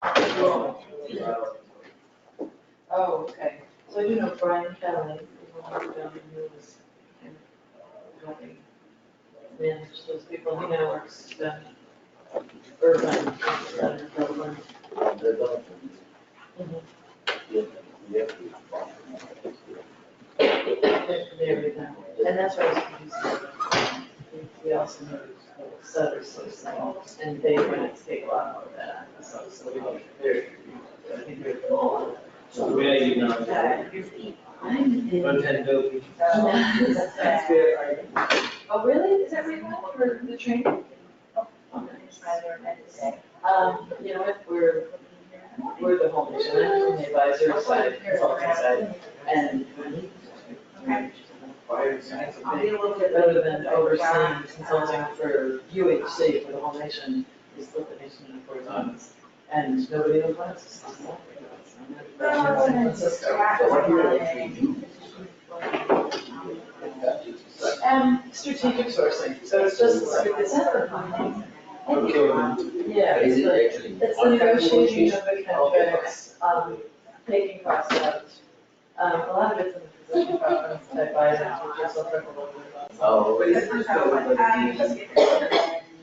Oh, okay. So I do know Brian Kelly, who's one of the gentlemen who was helping manage those people. He now works urban, Dublin. There we go. And that's what I was confused. We also know Sutter's so small, and they went to take a lot more of that. So we look very, I think we're all. So where you know? Content building. That's very. Oh, really? Is that where you went for the training? You know what, we're the whole mission, I'm from the advisory side, consulting side, and. Rather than overseeing consulting for UHC, for the whole nation, we split the nation into 4 zones, and nobody knows what it's. Strategic sourcing, so it's just, it's not Procurement. yeah, it's the negotiating of the contracts, taking costs out. A lot of it's in the physician preference type items, which is also a Oh, but it's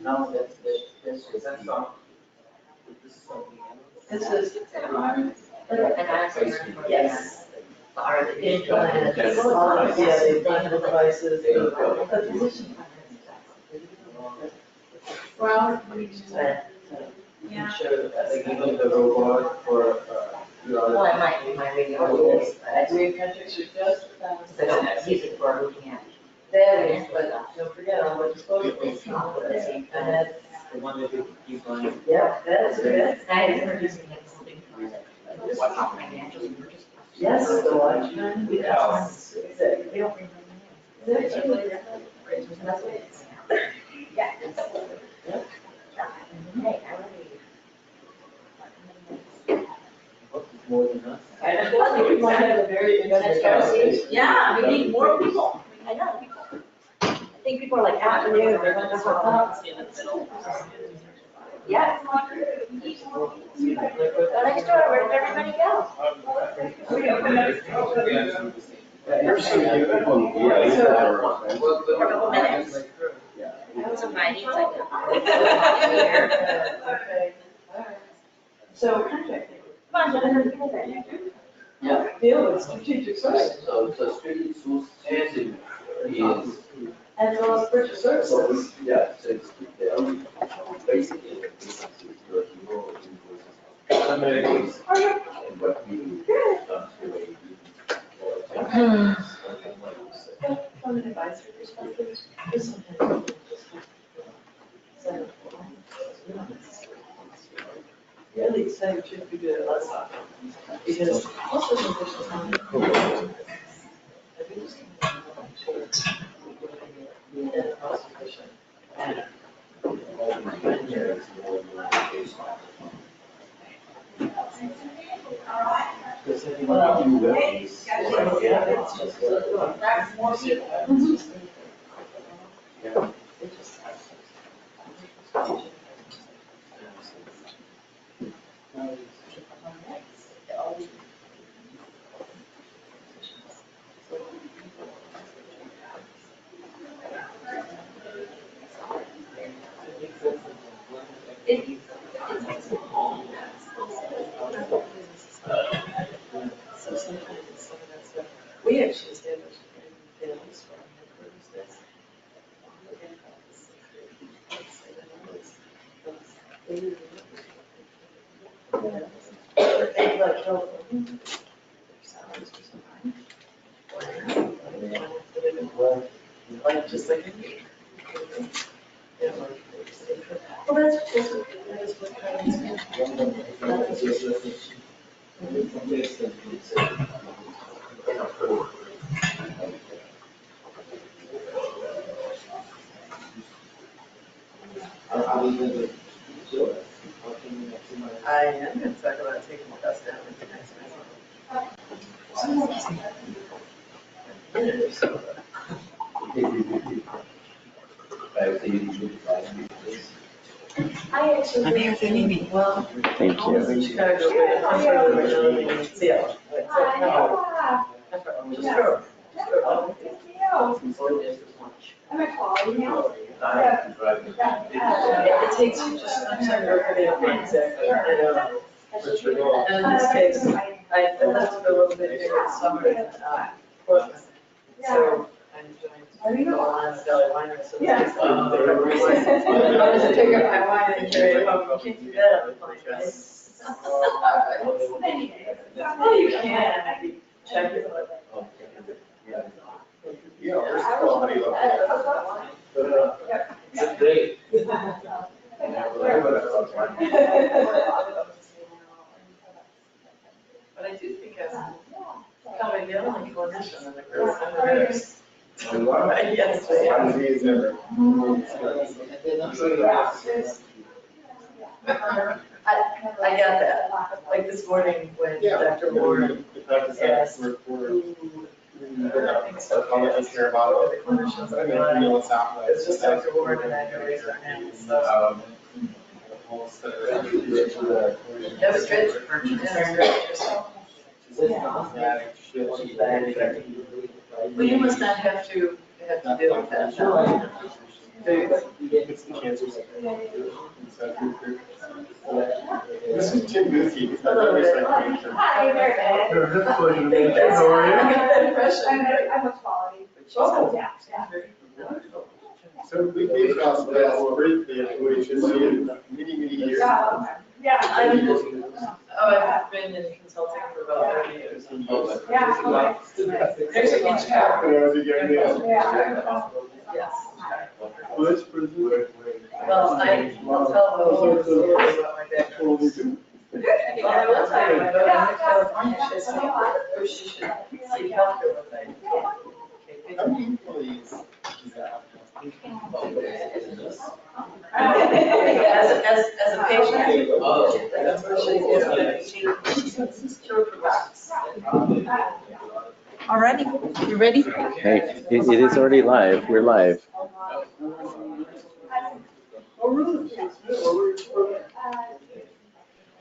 no, that's not. This is. Yes. Implants, the implantable devices, the physician. Well, Yeah. Ensure that Like even the robot for, well, I might radio is, Green country should just, I don't use it for looking at. that is, but don't forget all the disposables. It's not the same. And that's, the one that you keep on. yeah, that is good. I have never used it as something for it. Watch out financials and purchase. Yes, the watch time, yes. We don't remember names. That's what it is. Yeah. Hey, I really. More than us. I think we might have a very interesting conversation. Yeah, we need more people. I know. I think people are like, afternoon, they're going to hook up. Yeah. Go next door, where did everybody go? For a couple minutes. Somebody needs like Okay, all right. So contracting. Come on, Jonathan. Yeah. Deal with strategic sourcing. So strategic sourcing is. And well as purchase services. Yeah, so it's basically invoices. And what we done From an advisory perspective, this one has. Really excited to be good at less of because most of the positions on the code. I think it's in the most efficient manner. That's more people. Yeah. So sometimes some of that stuff, we actually established families for our headquarters that's. They like help. Salaries for some time. Like just like. Well, that's just, that is what kind I am going to talk about taking the dust down with the next I actually. I'm here with Amy. Well, Thank almost in you. Chicago, but I'm sure we're living in Seattle. Like, so, no, just throw. I'm at quality now. It takes you just enough time to work it out, exactly, I know. And in this case, I left for a little bit here in summer in Portland. So I'm enjoying the Lime Valley Winery, so it's I was to pick up my wine and carry it home, you can't do that on the plane, right? Oh, you can, check it out. Yeah, we're still honey It's great. But I do think I'm probably the only clinician in the group, I'm a nurse. Yes, I got that, like this morning when Dr. Warren asked who I think so, care about the it. clinicians I are mean, like, you know, it's not like. it's just Dr. Warren and I raised our hands, so. That was good. Well, you must not have to deal with that. Do you? It's the cancer. This is Tim Goofy. He's not very psychiatric. Hi, very good. Pleasure to meet you. That's How are I you? got that impression. I'm a quality. Oh. Yeah, yeah. So we came across that briefly at OHSU many years ago. Yeah. I've been in consulting for about 30 years. Yeah. There's a good chat. When I was a young man. Yeah. Yes. Well, that's pretty good. Well, I'll tell the whole story about my background. Well, I will tell you, when I go to California, she said, oh, she should seek help with that. How many employees is that? As a patient, that's what she provides. Alrighty, you ready? Hey, it is already live. We're live. Oh, really?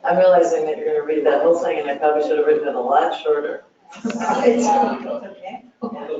I'm realizing that you're gonna read that whole thing, and I probably should have written it a lot shorter. Okay.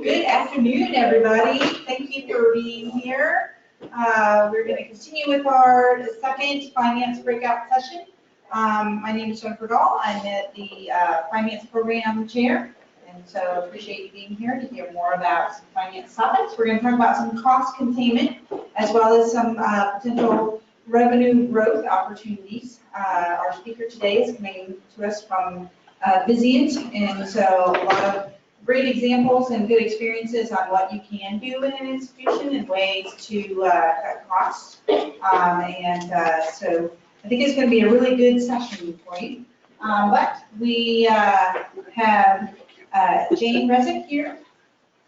Good afternoon, everybody. Thank you for being here. We're going to continue with our second finance breakout session. My name is Jennifer Dahl. I'm at the finance program chair, and so appreciate you being here to hear more about some finance topics. We're going to talk about some cost containment as well as some potential revenue growth opportunities. Our speaker today is coming to us from Vizient, and so a lot of great examples and good experiences on what you can do in an institution and ways to cut costs. So I think it's going to be a really good session for you. But we have Jane Resnick here.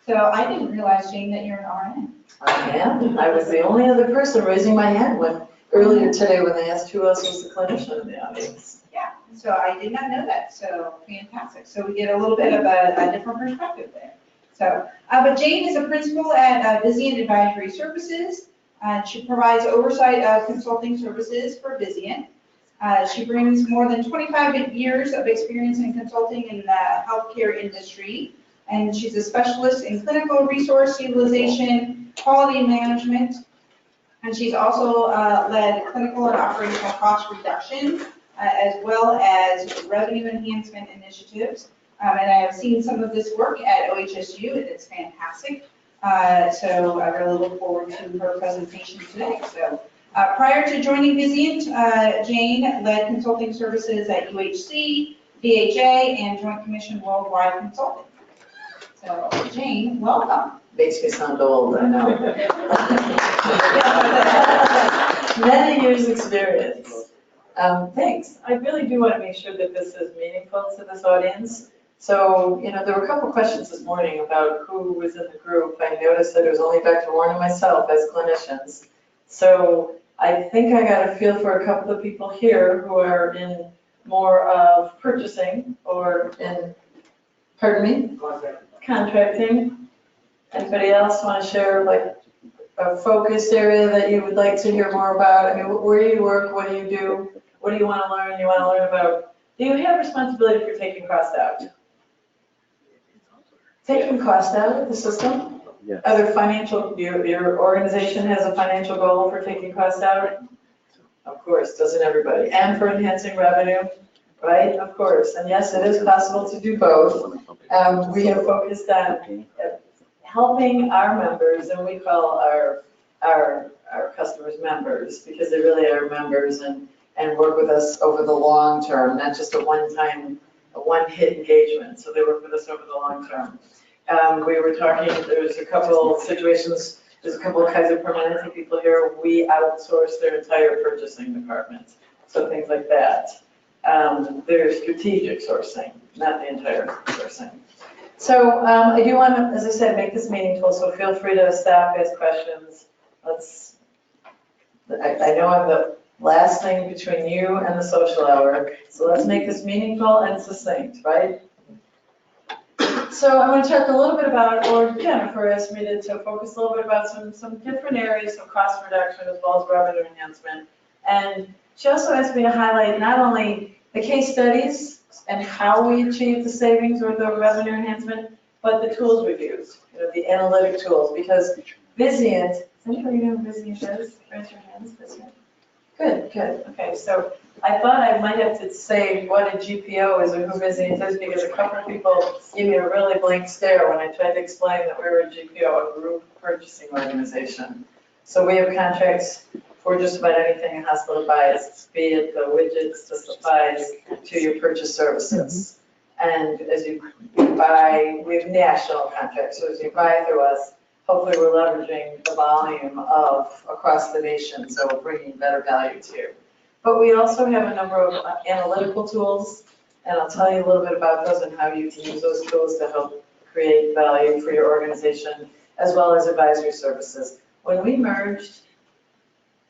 So I didn't realize, Jane, that you're an RN. I am. I was the only other person raising my hand earlier today when they asked who else was the clinician in the audience. Yeah, so I did not know that, so fantastic. So we get a little bit of a different perspective there. So, but Jane is a principal at Vizient Advisory Services. She provides oversight of consulting services for Vizient. She brings more than 25 years of experience in consulting in the healthcare industry, and she's a specialist in clinical resource utilization, quality management, and she's also led clinical and operational cost reduction, as well as revenue enhancement initiatives. And I have seen some of this work at OHSU, and it's fantastic. So I really look forward to her presentation today. So prior to joining Vizient, Jane led consulting services at UHC, VHA, and Joint Commission Worldwide Consulting. So Jane, welcome. Makes me sound old, I know. Many years' experience. Thanks. I really do want to make sure that this is meaningful to this audience. So, there were a couple questions this morning about who was in the group. I noticed that it was only Dr. Warren and myself as clinicians. So I think I got a feel for a couple of people here who are in more of purchasing or in, pardon me? Contracting. Anybody else want to share like a focus area that you would like to hear more about? I mean, where do you work? What do you do? What do you want to learn? You want to learn about, do you have responsibility for taking cost out? Taking cost out of the system? Yes. Other financial, your organization has a financial goal for taking cost out? Of course, doesn't everybody? And for enhancing revenue, right? Of course. And yes, it is possible to do both. We have focused on helping our members, and we call our customers members, because they really are members and work with us over the long term, not just a one-time, a one-hit engagement. So they work with us over the long term. We were talking, there's a couple situations, there's a couple of Kaiser Permanente people here. We outsource their entire purchasing department. So things like that. There's strategic sourcing, not the entire sourcing. So I do want to, as I said, make this meaningful, so feel free to stop, ask questions. I know I'm the last thing between you and the social hour, so let's make this meaningful and succinct, right? So I want to talk a little bit about, or Jennifer asked me to focus a little bit about some different areas of cost reduction as well as revenue enhancement. And she also asked me to highlight not only the case studies and how we achieve the savings or the revenue enhancement, but the tools we've used, the analytic tools, because Vizient, does anybody know who Vizient is? Raise your hands, Vizient. Good, good, okay, so I thought I might have to say what a GPO is or who Vizient is, because a couple of people gave me a really blank stare when I tried to explain that we were a GPO, a group purchasing organization. So we have contracts for just about anything a hospital buys, be it the widgets, the supplies, to your purchase services. And as you buy, we have national contracts, so as you buy through us, hopefully we're leveraging the volume of across the nation, so we're bringing better value to you. But we also have a number of analytical tools, and I'll tell you a little bit about those and how you can use those tools to help create value for your organization, as well as advisory services. When we merged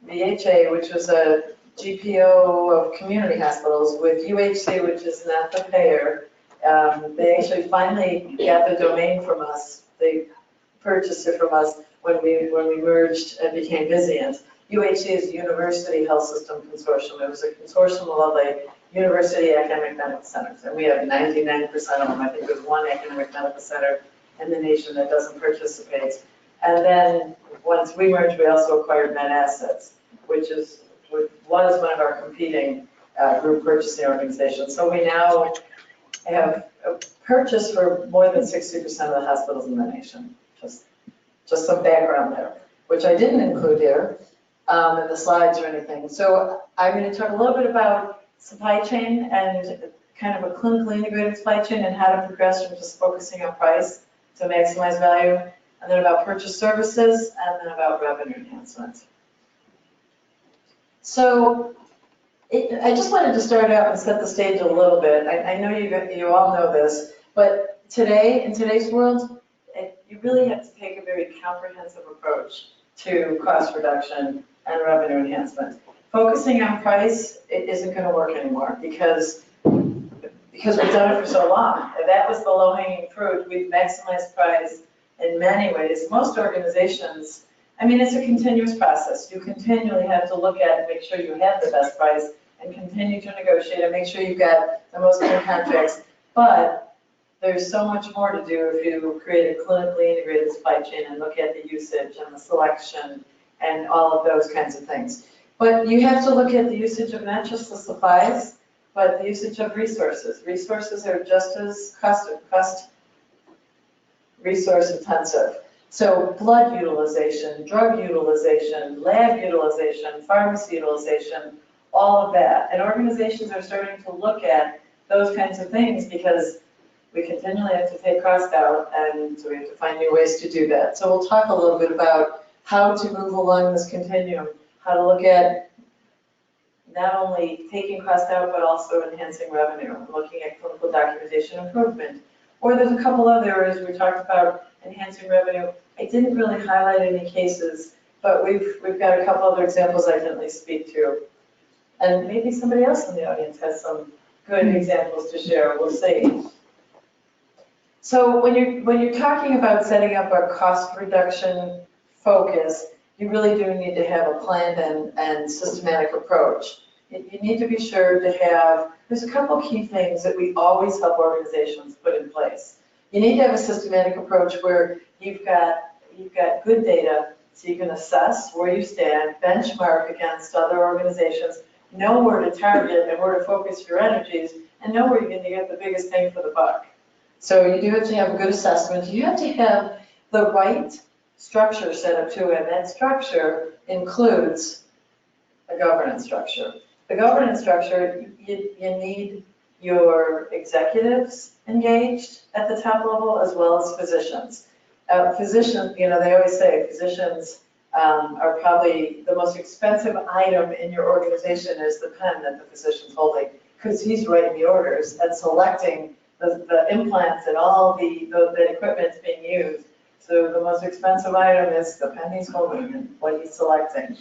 VHA, which was a GPO of community hospitals, with UHC, which is not the payer, they actually finally got the domain from us. They purchased it from us when we merged and became Vizient. UHC is University Health System Consortium. It was a consortium of the university academic medical centers, and we have 99% of them. I think there's one academic medical center in the nation that doesn't participate. And then once we merged, we also acquired Med Assets, which was one of our competing group purchasing organizations. So we now have a purchase for more than 60% of the hospitals in the nation. Just some background there, which I didn't include here in the slides or anything. So I'm going to talk a little bit about supply chain and kind of a clinically integrated supply chain and how to progress from just focusing on price to maximize value, and then about purchase services, and then about revenue enhancement. So I just wanted to start out and set the stage a little bit. I know you all know this, but today, in today's world, you really have to take a very comprehensive approach to cost reduction and revenue enhancement. Focusing on price, it isn't going to work anymore because we've done it for so long. And that was the low-hanging fruit. We've maximized price in many ways. Most organizations, I mean, it's a continuous process. You continually have to look at and make sure you have the best price and continue to negotiate and make sure you've got the most current contracts. But there's so much more to do if you create a clinically integrated supply chain and look at the usage and the selection and all of those kinds of things. But you have to look at the usage of not just the supplies, but the usage of resources. Resources are just as cost resource intensive. So blood utilization, drug utilization, lab utilization, pharmacy utilization, all of that. And organizations are starting to look at those kinds of things because we continually have to take cost out, and so we have to find new ways to do that. So we'll talk a little bit about how to move along this continuum, how to look at not only taking cost out, but also enhancing revenue, looking at clinical documentation improvement. Or there's a couple other areas we talked about enhancing revenue. I didn't really highlight any cases, but we've got a couple other examples I can at least speak to. And maybe somebody else in the audience has some good examples to share, we'll see. So when you're talking about setting up a cost reduction focus, you really do need to have a planned and systematic approach. You need to be sure to have, there's a couple key things that we always help organizations put in place. You need to have a systematic approach where you've got good data so you can assess where you stand, benchmark against other organizations, know where to target and where to focus your energies, and know where you're going to get the biggest bang for the buck. So you do have to have a good assessment. You have to have the right structure set up to it. That structure includes a governance structure. The governance structure, you need your executives engaged at the top level as well as physicians. Physicians, they always say physicians are probably the most expensive item in your organization is the pen that the physician's holding, because he's writing the orders and selecting the implants and all the equipment being used. So the most expensive item is the pen he's holding and what he's selecting.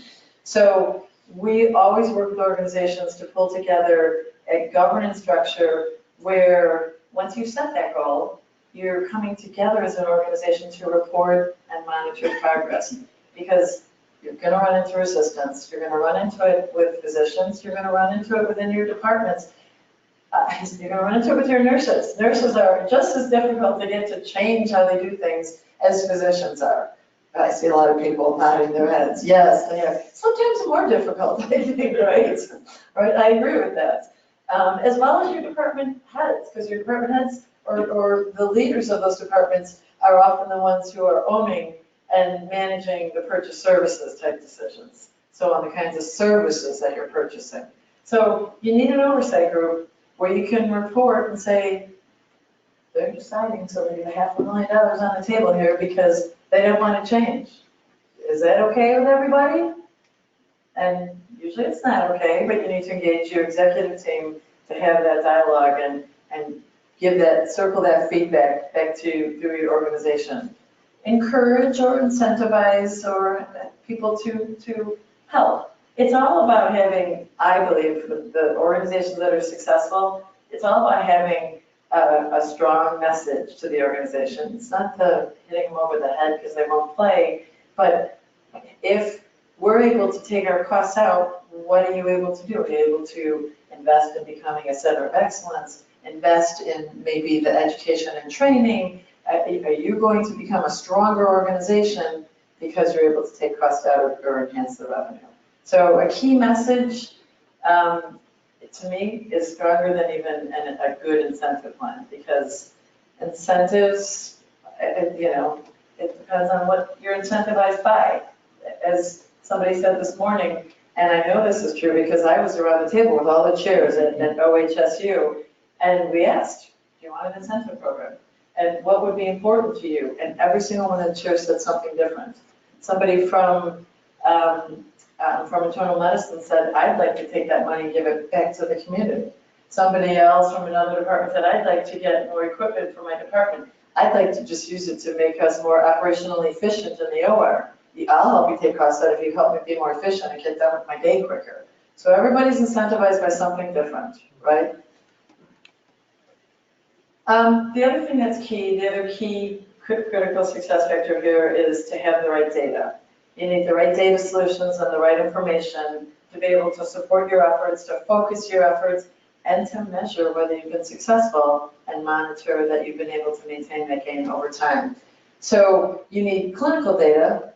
So we always work with organizations to pull together a governance structure where once you set that goal, you're coming together as an organization to report and monitor progress. Because you're going to run into resistance, you're going to run into it with physicians, you're going to run into it within your departments, you're going to run into it with your nurses. Nurses are just as difficult to get to change how they do things as physicians are. I see a lot of people nodding their heads. Yes, they are. Sometimes more difficult, I think, right? Right, I agree with that. As well as your department heads, because your department heads or the leaders of those departments are often the ones who are owning and managing the purchase services type decisions. So on the kinds of services that you're purchasing. So you need an oversight group where you can report and say, they're deciding so they get $500,000 on the table here because they don't want to change. Is that okay with everybody? And usually it's not okay, but you need to engage your executive team to have that dialogue and give that, circle that feedback back to through your organization. Encourage or incentivize or people to help. It's all about having, I believe, the organizations that are successful, it's all about having a strong message to the organization. It's not the hitting them over the head because they won't play, but if we're able to take our costs out, what are you able to do? Are you able to invest in becoming a center of excellence, invest in maybe the education and training? Are you going to become a stronger organization because you're able to take costs out or enhance the revenue? So a key message to me is stronger than even a good incentive plan, because incentives, it depends on what you're incentivized by. As somebody said this morning, and I know this is true because I was around the table with all the chairs at OHSU, and we asked, do you want an incentive program? And what would be important to you? And every single one of the chairs said something different. Somebody from internal medicine said, I'd like to take that money and give it back to the community. Somebody else from another department said, I'd like to get more equipment for my department. I'd like to just use it to make us more operationally efficient in the OR. I'll help you take costs out if you help me be more efficient and get done with my day quicker. So everybody's incentivized by something different, right? The other thing that's key, the other key critical success factor here is to have the right data. You need the right data solutions and the right information to be able to support your efforts, to focus your efforts, and to measure whether you've been successful and monitor that you've been able to maintain that gain over time. So you need clinical data,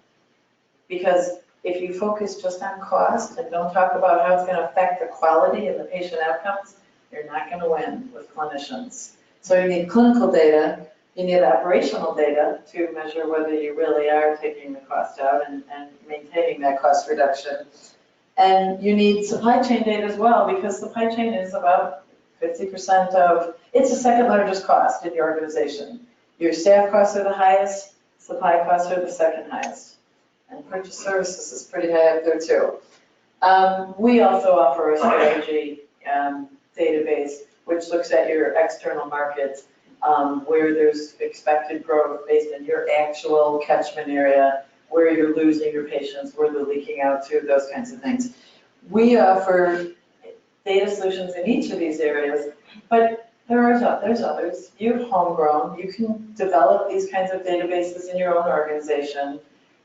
because if you focus just on cost and don't talk about how it's going to affect the quality and the patient outcomes, you're not going to win with clinicians. So you need clinical data, you need operational data to measure whether you really are taking the cost out and maintaining that cost reduction. And you need supply chain data as well, because supply chain is about 50% of, it's the second largest cost in your organization. Your staff costs are the highest, supply costs are the second highest. And purchase services is pretty high up there too. We also offer a strategy database, which looks at your external markets, where there's expected growth based on your actual catchment area, where you're losing your patients, where they're leaking out to, those kinds of things. We offer data solutions in each of these areas, but there's others. You're homegrown. You can develop these kinds of databases in your own organization.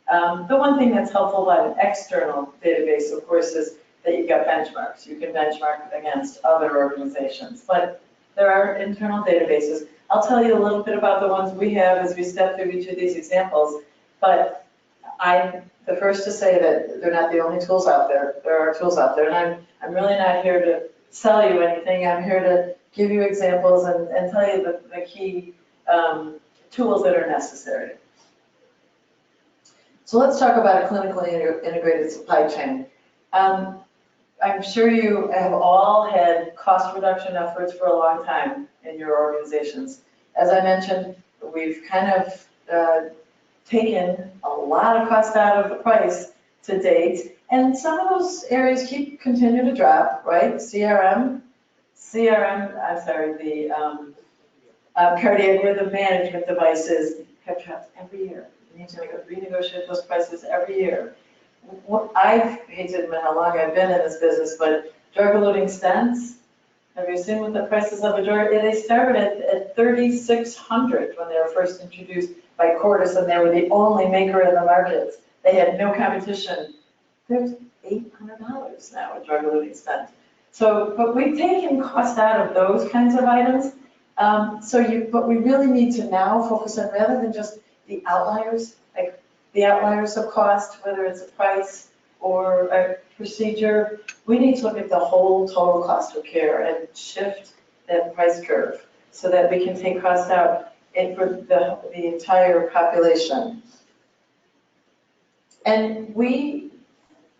The one thing that's helpful about an external database, of course, is that you've got benchmarks. You can benchmark against other organizations, but there are internal databases. I'll tell you a little bit about the ones we have as we step through each of these examples, but I'm the first to say that they're not the only tools out there. There are tools out there, and I'm really not here to sell you anything. I'm here to give you examples and tell you the key tools that are necessary. So let's talk about a clinically integrated supply chain. I'm sure you have all had cost reduction efforts for a long time in your organizations. As I mentioned, we've kind of taken a lot of cost out of the price to date, and some of those areas continue to drop, right? I'm sorry, the cardiac rhythm management devices have dropped every year. We need to renegotiate those prices every year. I hate to admit how long I've been in this business, but drug-eluting stents, have you seen what the prices of a drug? They started at $3,600 when they were first introduced by Cordis, and they were the only maker in the market. They had no competition. There's $800 now a drug-eluting stent. So, but we've taken cost out of those kinds of items. But we really need to now focus on, rather than just the outliers, like the outliers of cost, whether it's a price or a procedure, we need to look at the whole total cost of care and shift that price curve so that we can take cost out for the entire population. And we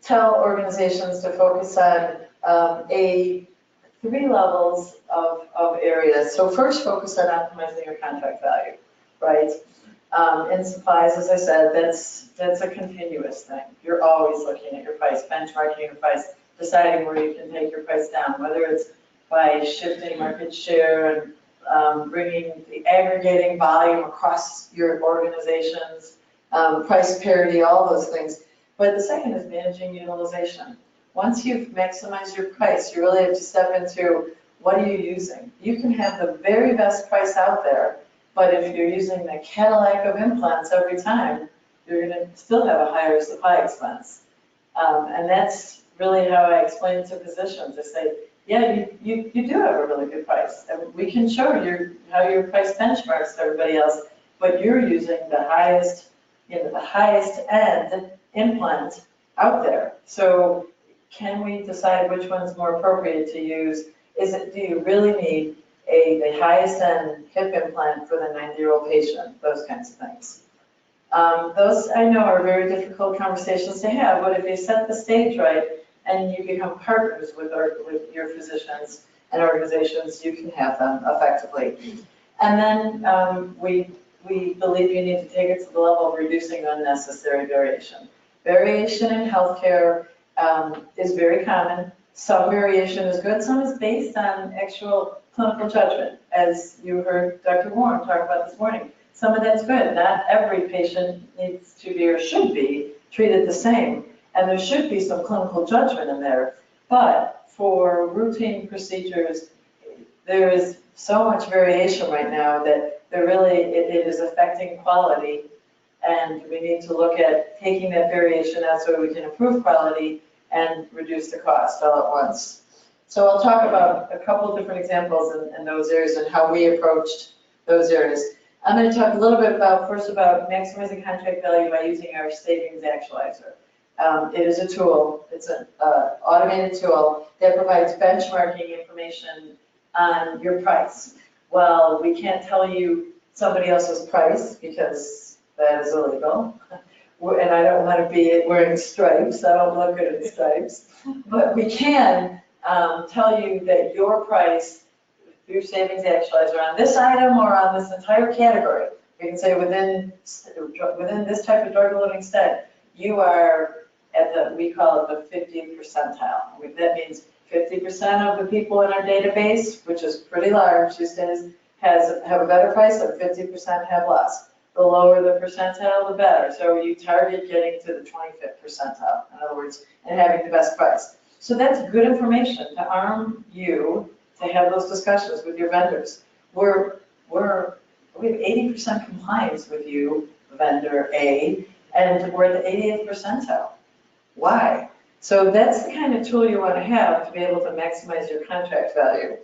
tell organizations to focus on three levels of areas. So first, focus on optimizing your contract value, right? In supplies, as I said, that's a continuous thing. You're always looking at your price, benchmarking your price, deciding where you can take your price down, whether it's by shifting market share and bringing the aggregating volume across your organizations, price parity, all those things. But the second is managing utilization. Once you've maximized your price, you really have to step into what are you using. You can have the very best price out there, but if you're using the Cadillac of implants every time, you're going to still have a higher supply expense. And that's really how I explain it to physicians. I say, yeah, you do have a really good price. And we can show how your price benchmarks to everybody else, but you're using the highest end implant out there. So can we decide which one's more appropriate to use? Do you really need the highest end hip implant for the 90-year-old patient? Those kinds of things. Those I know are very difficult conversations to have, but if you set the stage right and you become partners with your physicians and organizations, you can have them effectively. And then we believe you need to take it to the level of reducing unnecessary variation. Variation in healthcare is very common. Some variation is good, some is based on actual clinical judgment, as you heard Dr. Warren talk about this morning. Some of that's good. Not every patient needs to be or should be treated the same, and there should be some clinical judgment in there. But for routine procedures, there is so much variation right now that it is affecting quality, and we need to look at taking that variation out so we can improve quality and reduce the cost all at once. So I'll talk about a couple of different examples in those areas and how we approached those areas. I'm going to talk a little bit first about maximizing contract value by using our savings actualizer. It is a tool, it's an automated tool that provides benchmarking information on your price. Well, we can't tell you somebody else's price because that is illegal. And I don't want to be wearing stripes, I don't look good in stripes. But we can tell you that your price through savings actualizer on this item or on this entire category. We can say within this type of drug-eluting stent, you are at we call it the 50th percentile. That means 50% of the people in our database, which is pretty large these days, have a better price and 50% have less. The lower the percentile, the better. So you target getting to the 25th percentile, in other words, and having the best price. So that's good information to arm you to have those discussions with your vendors. We have 80% compliance with you, vendor A, and we're at the 88th percentile. Why? So that's the kind of tool you want to have to be able to maximize your contract value.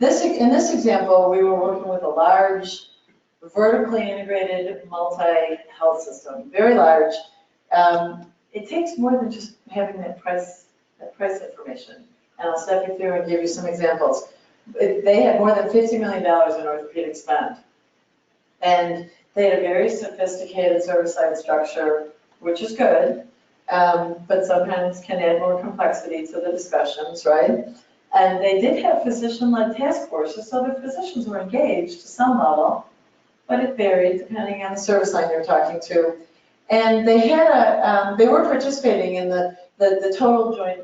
In this example, we were working with a large, vertically integrated multi-health system, very large. It takes more than just having that price information. And I'll step you through and give you some examples. They had more than $50 million in orthopedic spend. And they had a very sophisticated service line structure, which is good, but sometimes can add more complexity to the discussions, right? And they did have physician-led task forces, so the physicians were engaged to some level, but it varied depending on the service line you're talking to. And they had they were participating in the total joint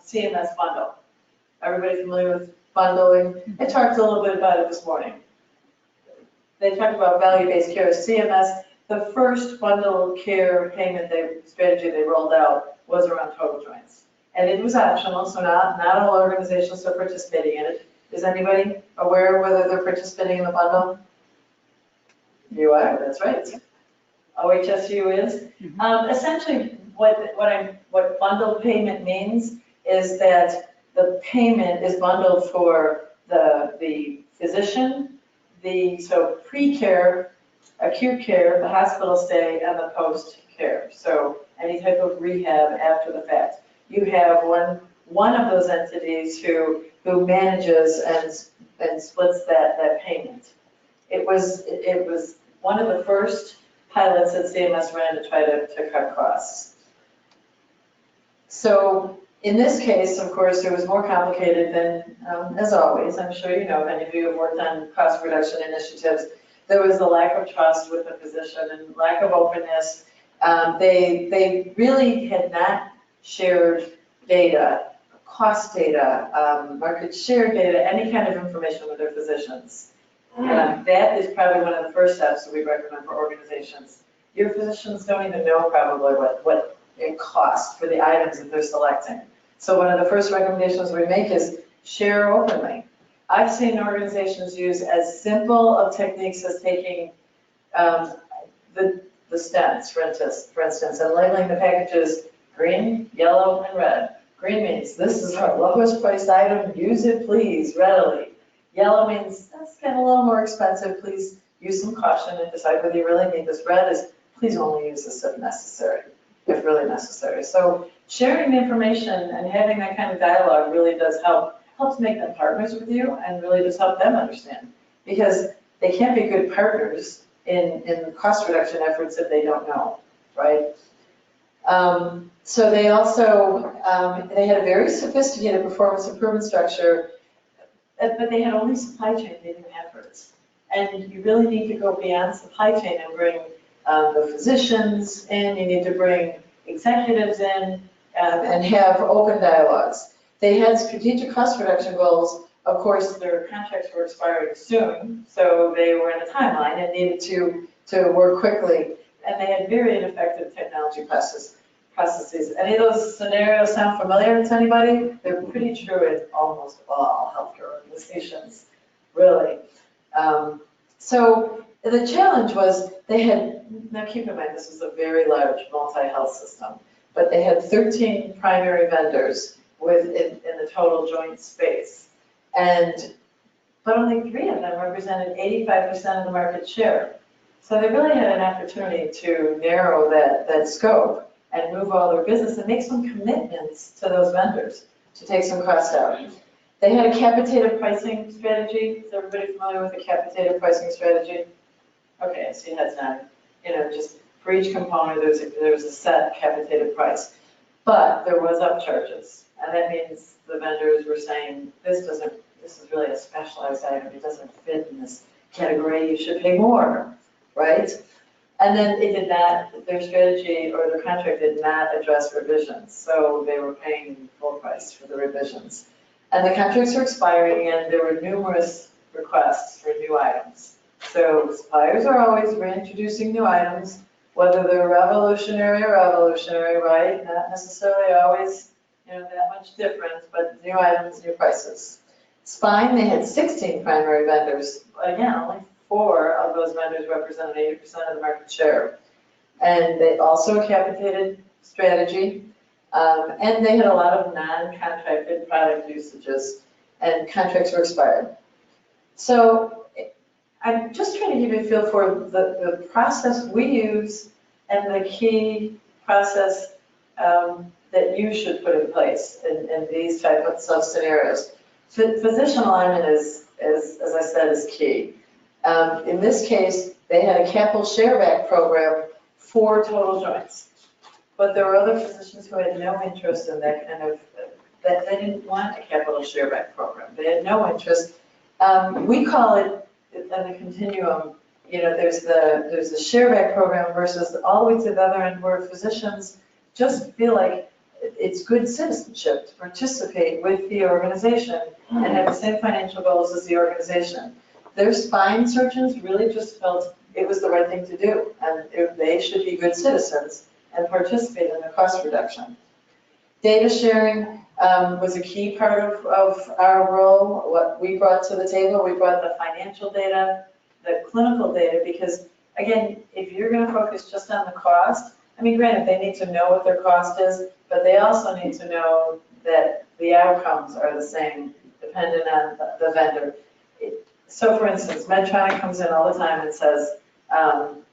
CMS bundle. Everybody familiar with bundling? I talked a little bit about it this morning. They talked about value-based care. CMS, the first bundle care payment strategy they rolled out was around total joints. And it was optional, so not all organizations are participating in it. Is anybody aware whether they're participating in the bundle? You are, that's right. OHSU is. Essentially, what bundle payment means is that the payment is bundled for the physician, so pre-care, acute care, the hospital stay, and the post-care. So any type of rehab after the fact. You have one of those entities who manages and splits that payment. It was one of the first pilots that CMS ran to try to cut costs. So in this case, of course, it was more complicated than, as always, I'm sure you know, if any of you have worked on cost reduction initiatives, there was a lack of trust with the physician and lack of openness. They really had not shared data, cost data, market share data, any kind of information with their physicians. That is probably one of the first steps that we recommend for organizations. Your physicians don't even know probably what it costs for the items that they're selecting. So one of the first recommendations we make is share openly. I've seen organizations use as simple of techniques as taking the stents, for instance, and labeling the packages green, yellow, and red. Green means this is our lowest priced item, use it please, readily. Yellow means that's getting a little more expensive, please use some caution and decide whether you really need this. Red is please only use this if necessary, if really necessary. So sharing the information and having that kind of dialogue really does helps make them partners with you and really does help them understand. Because they can't be good partners in cost reduction efforts if they don't know, right? So they also, they had a very sophisticated performance improvement structure, but they had only supply chain leading efforts. And you really need to go beyond supply chain and bring the physicians in, you need to bring executives in, and have open dialogues. They had strategic cost reduction goals. Of course, their contracts were expiring soon, so they were in a timeline and needed to work quickly. And they had very ineffective technology processes. Any of those scenarios sound familiar to anybody? They're pretty true in almost all healthcare organizations, really. So the challenge was they had, now keep in mind, this was a very large multi-health system, but they had 13 primary vendors in the total joint space. But only 3 of them represented 85% of the market share. So they really had an opportunity to narrow that scope and move all their business and make some commitments to those vendors to take some cost out. They had a capitated pricing strategy. Is everybody familiar with a capitated pricing strategy? Okay, I see heads nodding. Just for each component, there's a set capitated price. But there was upcharges, and that means the vendors were saying, this is really a specialized item. It doesn't fit in this category. You should pay more, right? And then their strategy or their contract did not address revisions. So they were paying full price for the revisions. And the contracts were expiring and there were numerous requests for new items. So suppliers are always reintroducing new items, whether they're revolutionary or evolutionary, right? Not necessarily always, that much different, but new items, new prices. Spine, they had 16 primary vendors. Again, only 4 of those vendors represented 80% of the market share. And they also a capitated strategy. And they had a lot of non-contracted product usages, and contracts were expired. So I'm just trying to give you a feel for the process we use and the key process that you should put in place in these types of scenarios. Physician alignment is, as I said, is key. In this case, they had a capital shareback program for total joints. But there were other physicians who had no interest in that kind of, that they didn't want a capital shareback program. They had no interest. We call it, in the continuum, you know, there's the shareback program versus all the way to the other end where physicians just feel like it's good citizenship to participate with the organization and have the same financial goals as the organization. Their spine surgeons really just felt it was the right thing to do, and they should be good citizens and participate in the cost reduction. Data sharing was a key part of our role. What we brought to the table, we brought the financial data, the clinical data, because again, if you're going to focus just on the cost, I mean, granted, they need to know what their cost is, but they also need to know that the outcomes are the same, depending on the vendor. So for instance, Medtronic comes in all the time and says,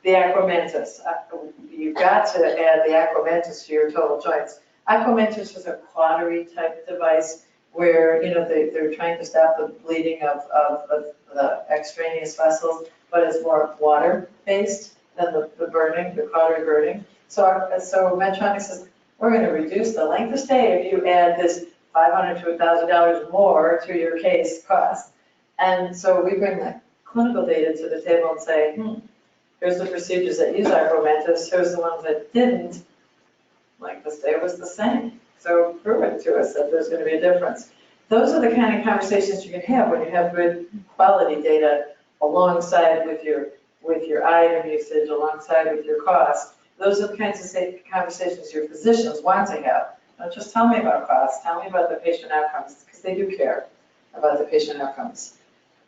the Aquamantis, you've got to add the Aquamantis to your total joints. Aquamantis is a cautery type device where, you know, they're trying to stop the bleeding of the extraneous vessels, but it's more water-based than the burning, the cautery burning. So Medtronic says, we're going to reduce the length of stay if you add this $500 to $1,000 more to your case cost. And so we bring the clinical data to the table and say, here's the procedures that use Aquamantis, here's the ones that didn't. Like the stay was the same. So prove it to us that there's going to be a difference. Those are the kind of conversations you can have when you have good quality data alongside with your item usage, alongside with your cost. Those are the kinds of conversations your physicians want to have. Don't just tell me about cost, tell me about the patient outcomes, because they do care about the patient outcomes.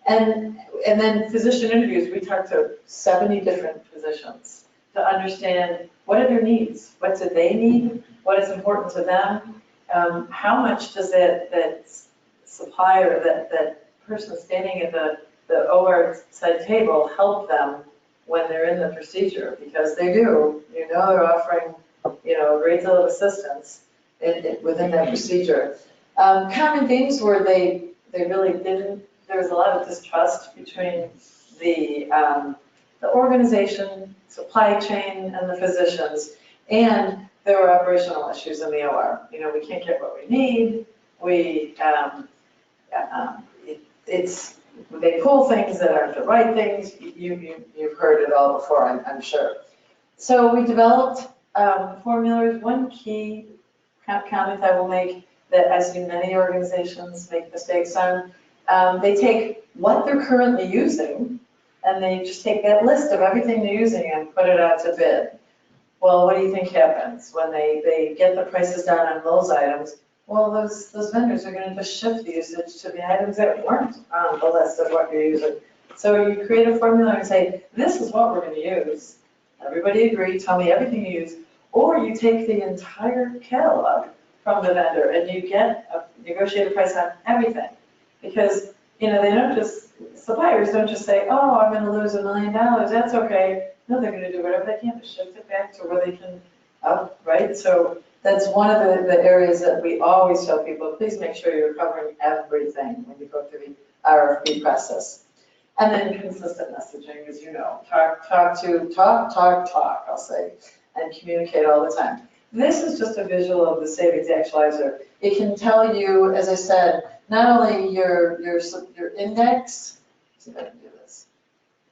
And then physician interviews, we talked to 70 different physicians to understand what are their needs, what do they need, what is important to them, how much does that supplier, that person standing at the OR side table help them when they're in the procedure, because they do, you know, they're offering, you know, a great deal of assistance within that procedure. Common themes were they really didn't, there was a lot of distrust between the organization, supply chain, and the physicians, and there were operational issues in the OR. You know, we can't get what we need. They pull things that aren't the right things. You've heard it all before, I'm sure. So we developed formulas. One key comment I will make that I see many organizations make mistakes on, they take what they're currently using and they just take that list of everything they're using and put it out to bid. Well, what do you think happens when they get the prices down on those items? Well, those vendors are going to just shift the usage to the items that weren't on the list of what you're using. So you create a formula and say, this is what we're going to use. Everybody agree, tell me everything you use. Or you take the entire catalog from the vendor and you get a negotiated price on everything. Because, you know, they don't just, suppliers don't just say, oh, I'm going to lose $1 million, that's okay. No, they're going to do whatever they can to shift it back to where they can up, right? So that's one of the areas that we always tell people, please make sure you're covering everything when you go through the RFP process. And then consistent messaging, as you know, talk, I'll say, and communicate all the time. This is just a visual of the savings actualizer. It can tell you, as I said, not only your index, let's see if I can do this.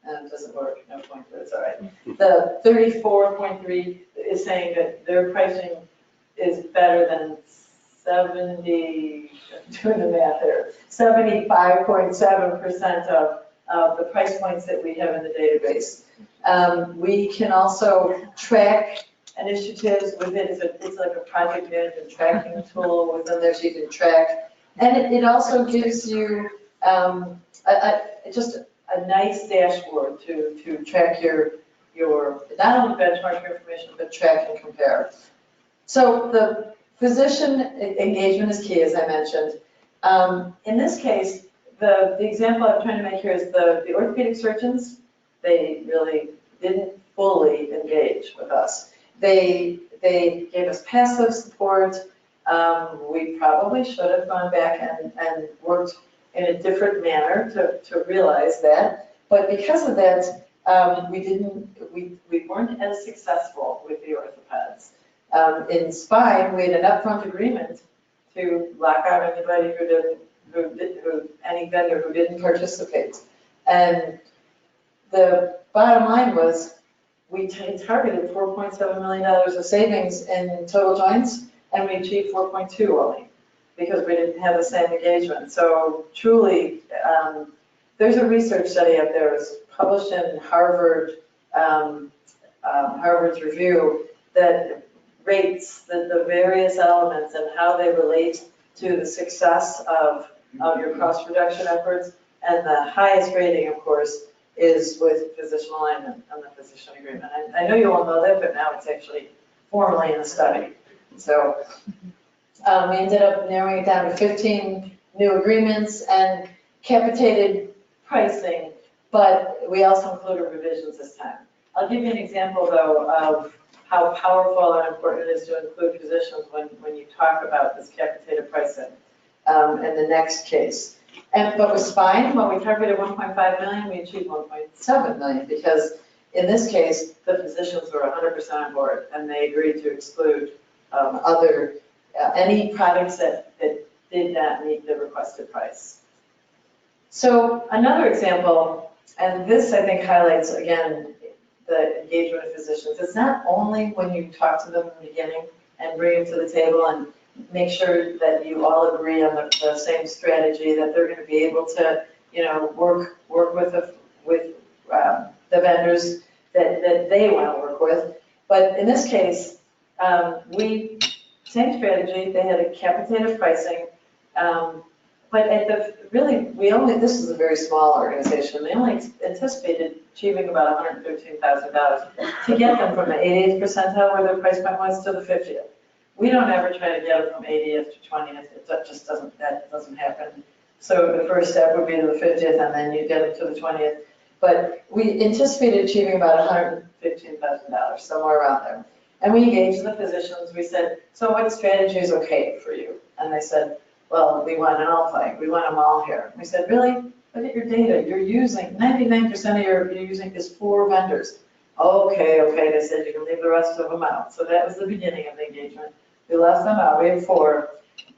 It doesn't work, no point, but it's all right. The 34.3 is saying that their pricing is better than 70, I'm doing the math there, 75.7% of the price points that we have in the database. We can also track initiatives within, it's like a project management tracking tool within there, so you can track. And it also gives you just a nice dashboard to track your your, not only benchmark your information, but track and compare. So the physician engagement is key, as I mentioned. In this case, the example I'm trying to make here is the orthopedic surgeons, they really didn't fully engage with us. They gave us passive support. We probably should have gone back and worked in a different manner to realize that. But because of that, we weren't as successful with the orthopods. In spine, we had an upfront agreement to lock out anybody any vendor who didn't participate. And the bottom line was we targeted $4.7 million of savings in total joints, and we achieved 4.2 only because we didn't have the same engagement. So truly, there's a research study out there, it was published in Harvard's review that rates the various elements and how they relate to the success of your cost reduction efforts. And the highest rating, of course, is with physician alignment and the physician agreement. I know you all know that, but now it's actually formally in the study. So we ended up narrowing it down to 15 new agreements and capitated pricing, but we also included revisions this time. I'll give you an example, though, of how powerful and important it is to include physicians when you talk about this capitated pricing in the next case. But with spine, when we targeted 1.5 million, we achieved 1.7 million because in this case, the physicians were 100% on board and they agreed to exclude any products that did not meet the requested price. So another example, and this I think highlights again the engagement of physicians. It's not only when you talk to them in the beginning and bring them to the table and make sure that you all agree on the same strategy, that they're going to be able to, work with the vendors that they want to work with. But in this case, same strategy, they had a capitated pricing, but this is a very small organization, they only anticipated achieving about $113,000 to get them from the 80th percentile where their price point was to the 50th. We don't ever try to get it from 80th to 20th, that doesn't happen. So the first step would be to the 50th and then you get it to the 20th. But we anticipated achieving about $115,000, somewhere around there. And we engaged the physicians, we said, so what strategy is okay for you? And they said, well, we want an all play, we want them all here. We said, really? Look at your data, you're using, 99% of you're using is 4 vendors. Okay, they said you can leave the rest of them out. So that was the beginning of the engagement. We left them out, we had 4.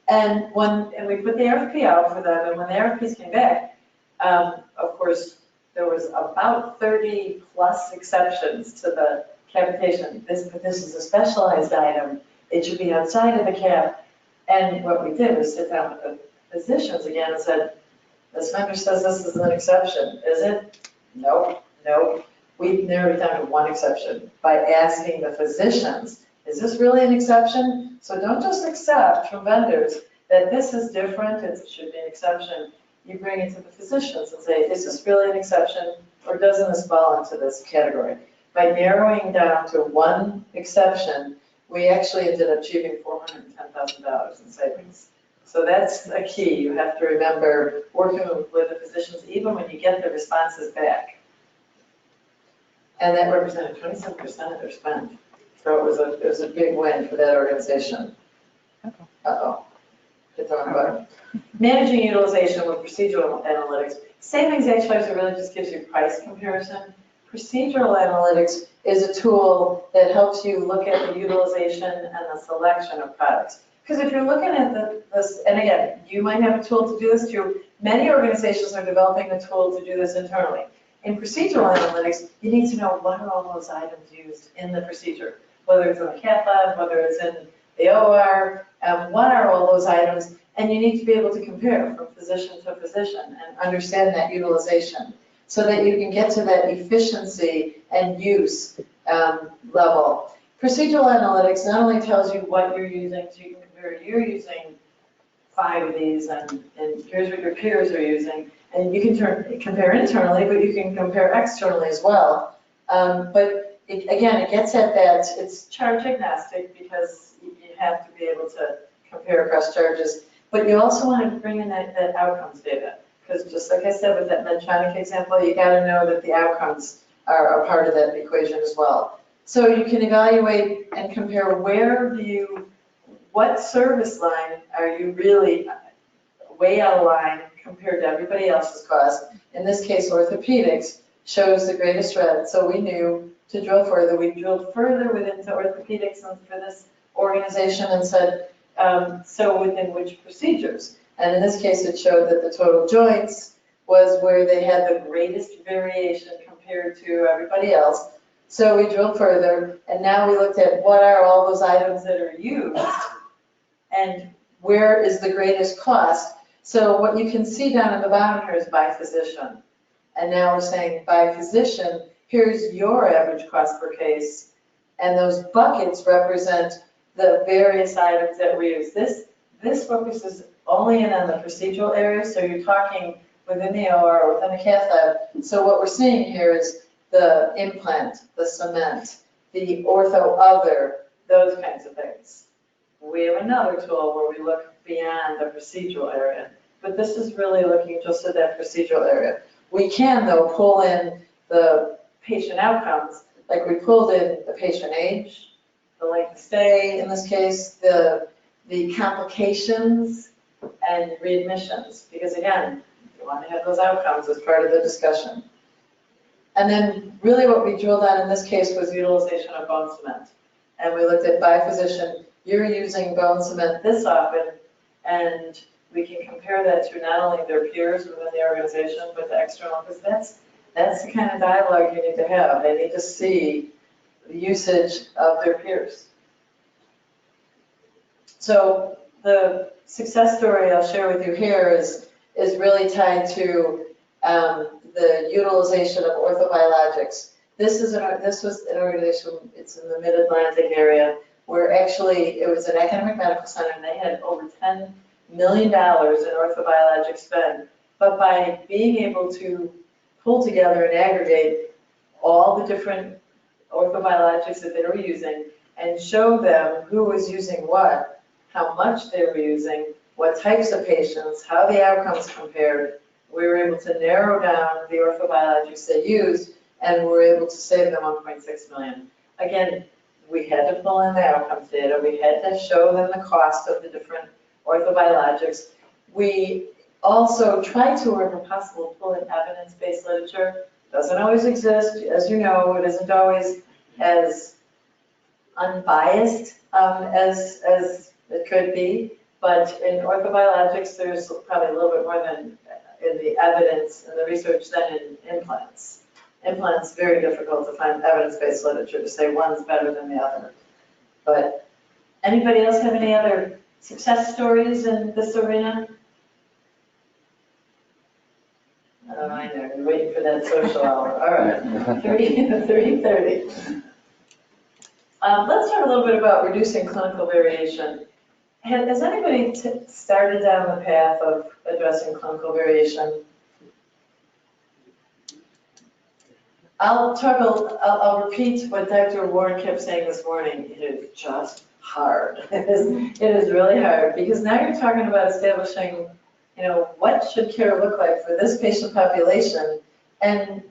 And we put the RFP out for them, and when the RFPs came back, of course, there was about 30 plus exceptions to the capitation. This is a specialized item. It should be outside of the cap. And what we did was sit down with the physicians again and said, this vendor says this is an exception. Is it? Nope. We narrowed it down to 1 exception by asking the physicians, is this really an exception? So don't just accept from vendors that this is different, it should be an exception. You bring it to the physicians and say, is this really an exception or doesn't this fall into this category? By narrowing down to 1 exception, we actually ended up achieving $410,000 in savings. So that's a key. You have to remember working with the physicians even when you get the responses back. And that represented 27% of their spend. So it was a big win for that organization. Uh-oh. Hit the wrong button. Managing utilization with procedural analytics. Same exact structure, really just gives you price comparison. Procedural analytics is a tool that helps you look at the utilization and the selection of products. Because if you're looking at this, and again, you might have a tool to do this too. Many organizations are developing a tool to do this internally. In procedural analytics, you need to know what are all those items used in the procedure, whether it's in the cath lab, whether it's in the OR, what are all those items, and you need to be able to compare from physician to physician and understand that utilization so that you can get to that efficiency and use level. Procedural analytics not only tells you what you're using, so you can compare, you're using 5 of these, and here's what your peers are using, and you can compare internally, but you can compare externally as well. But again, it gets at that, it's charge agnostic because you have to be able to compare across charges, but you also want to bring in that outcomes data. Because just like I said with that Medtronic example, you got to know that the outcomes are a part of that equation as well. So you can evaluate and compare what service line are you really way out of line compared to everybody else's cost. In this case, orthopedics shows the greatest threat, so we knew to drill further. We drilled further within orthopedics and for this organization and said, so within which procedures? And in this case, it showed that the total joints was where they had the greatest variation compared to everybody else. So we drilled further, and now we looked at what are all those items that are used and where is the greatest cost. So what you can see down at the bottom here is by physician. And now we're saying by physician, here's your average cost per case. And those buckets represent the various items that we use. This focuses only in on the procedural area, so you're talking within the OR or within the cath lab. So what we're seeing here is the implant, the cement, the ortho other, those kinds of things. We have another tool where we look beyond the procedural area, but this is really looking just at that procedural area. We can, though, pull in the patient outcomes, like we pulled in the patient age, the length of stay in this case, the complications, and readmissions, because again, you want to have those outcomes as part of the discussion. And then really what we drilled on in this case was utilization of bone cement. And we looked at by physician, you're using bone cement this often, and we can compare that to not only their peers within the organization, but the external, because that's the kind of dialogue you need to have. They need to see the usage of their peers. So the success story I'll share with you here is really tied to the utilization of orthobiologics. This was an organization, it's in the Mid-Atlantic area, where actually it was an academic medical center and they had over $10 million in orthobiologic spend. But by being able to pull together and aggregate all the different orthobiologics that they were using and show them who was using what, how much they were using, what types of patients, how the outcomes compared, we were able to narrow down the orthobiologics they used and were able to save them $1.6 million. Again, we had to pull in the outcomes data. We had to show them the cost of the different orthobiologics. We also try to, wherever possible, pull in evidence-based literature. Doesn't always exist. As you know, it isn't always as unbiased as it could be. But in orthobiologics, there's probably a little bit more than in the evidence and the research than in implants. Implants, very difficult to find evidence-based literature to say one's better than the other. But anybody else have any other success stories in this arena? Oh, I know, you're waiting for that social hour. All right, 3:30. Let's talk a little bit about reducing clinical variation. Has anybody started down the path of addressing clinical variation? I'll repeat what Dr. Warren kept saying this morning. It is just hard. It is really hard because now you're talking about establishing, what should care look like for this patient population, and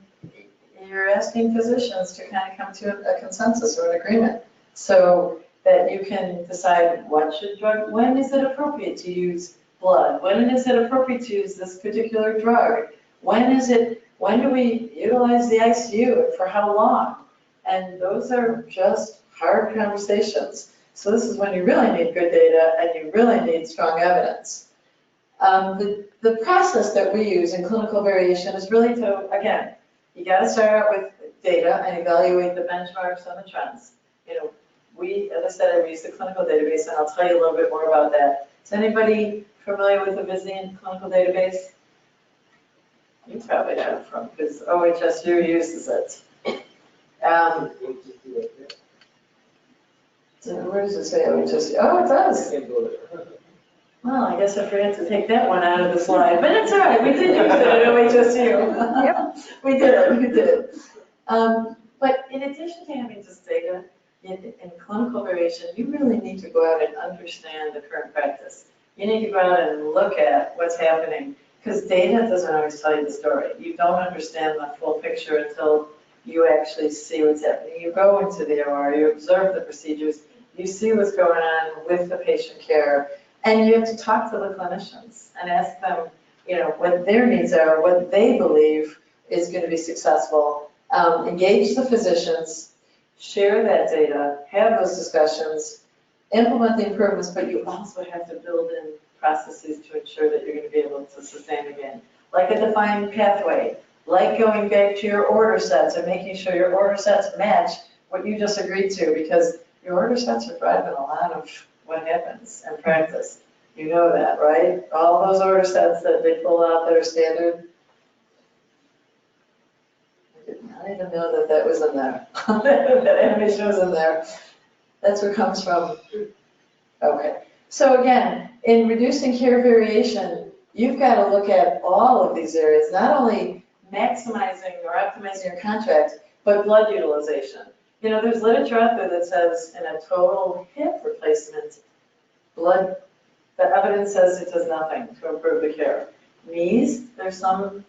you're asking physicians to kind of come to a consensus or an agreement so that you can decide when is it appropriate to use blood? When is it appropriate to use this particular drug? When do we utilize the ICU and for how long? And those are just hard conversations. So this is when you really need good data and you really need strong evidence. The process that we use in clinical variation is really to, again, you got to start out with data and evaluate the benchmarks and the trends. As I said, we use the clinical database, and I'll tell you a little bit more about that. Is anybody familiar with the Visian clinical database? You probably have from, because OHSU uses it. So where does it say OHSU? Oh, it does. Well, I guess I forgot to take that one out of the slide, but it's all right. We did use it at OHSU. Yep. We did. But in addition to having this data in clinical variation, you really need to go out and understand the current practice. You need to go out and look at what's happening, because data doesn't always tell you the story. You don't understand the full picture until you actually see what's happening. You go into the OR, you observe the procedures, you see what's going on with the patient care, and you have to talk to the clinicians and ask them, what their needs are, what they believe is going to be successful. Engage the physicians, share that data, have those discussions, implement the improvements, but you also have to build in processes to ensure that you're going to be able to sustain again. Like a defined pathway, like going back to your order sets and making sure your order sets match what you just agreed to, because your order sets are driving a lot of what happens in practice. You know that, right? All those order sets that they pull out that are standard. I did not even know that was in there. That animation was in there. That's where it comes from. Okay. So again, in reducing care variation, you've got to look at all of these areas, not only maximizing or optimizing your contract, but blood utilization. There's literature out there that says in a total hip replacement, the evidence says it does nothing to improve the care. Knees, there's some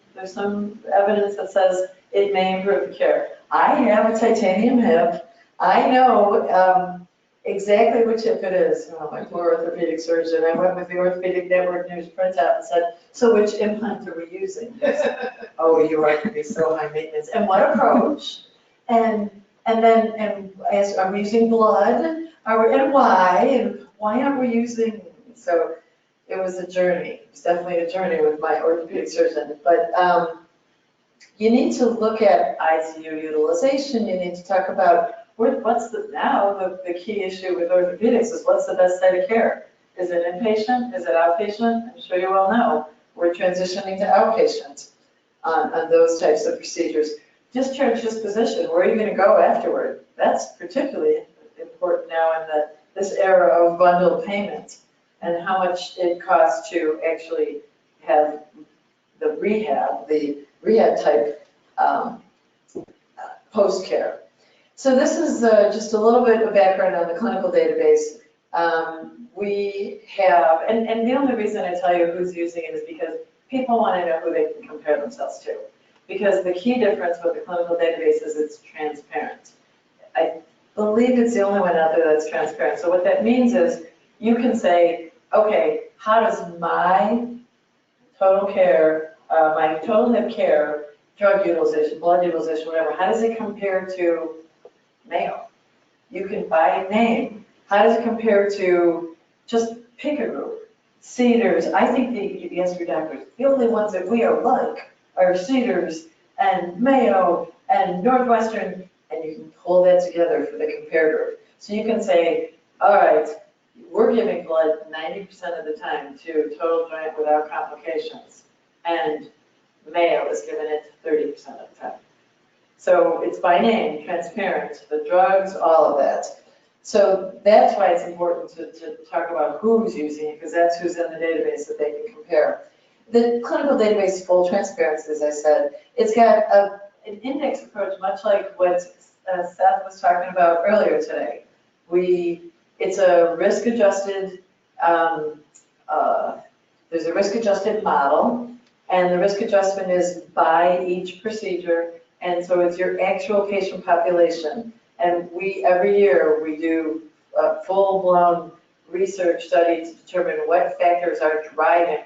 evidence that says it may improve the care. I have a titanium hip. I know exactly which hip it is. My poor orthopedic surgeon. I went with the Orthopedic Network News printout and said, so which implant are we using? Oh, you are going to be so high maintenance. And what approach? And ask, are we using blood? And why aren't we using? So it was a journey. It was definitely a journey with my orthopedic surgeon. But you need to look at ICU utilization. You need to talk about what's the key issue with orthopedics is what's the best site of care? Is it inpatient? Is it outpatient? I'm sure you all know we're transitioning to outpatient on those types of procedures. Discharge disposition, where are you going to go afterward? That's particularly important now in this era of bundled payment and how much it costs to actually have the rehab type post-care. So this is just a little bit of background on the clinical database. We have, and the only reason I tell you who's using it is because people want to know who they can compare themselves to. Because the key difference with the clinical database is it's transparent. I believe it's the only one out there that's transparent. So what that means is you can say, okay, how does my total care, my total hip care, drug utilization, blood utilization, whatever, how does it compare to Mayo? You can by name. How does it compare to just pick a group? Cedars, I think the ESP doctors, the only ones that we are like are Cedars and Mayo and Northwestern, and you can pull that together for the comparator. So you can say, all right, we're giving blood 90% of the time to total joint without complications, and Mayo is giving it 30% of the time. So it's by name, transparent, the drugs, all of that. So that's why it's important to talk about who's using it, because that's who's in the database that they can compare. The clinical database, full transparency, as I said, it's got an index approach, much like what Seth was talking about earlier today. It's a risk-adjusted, there's a risk-adjusted model, and the risk adjustment is by each procedure, and so it's your actual patient population. And every year, we do a full-blown research study to determine what factors are driving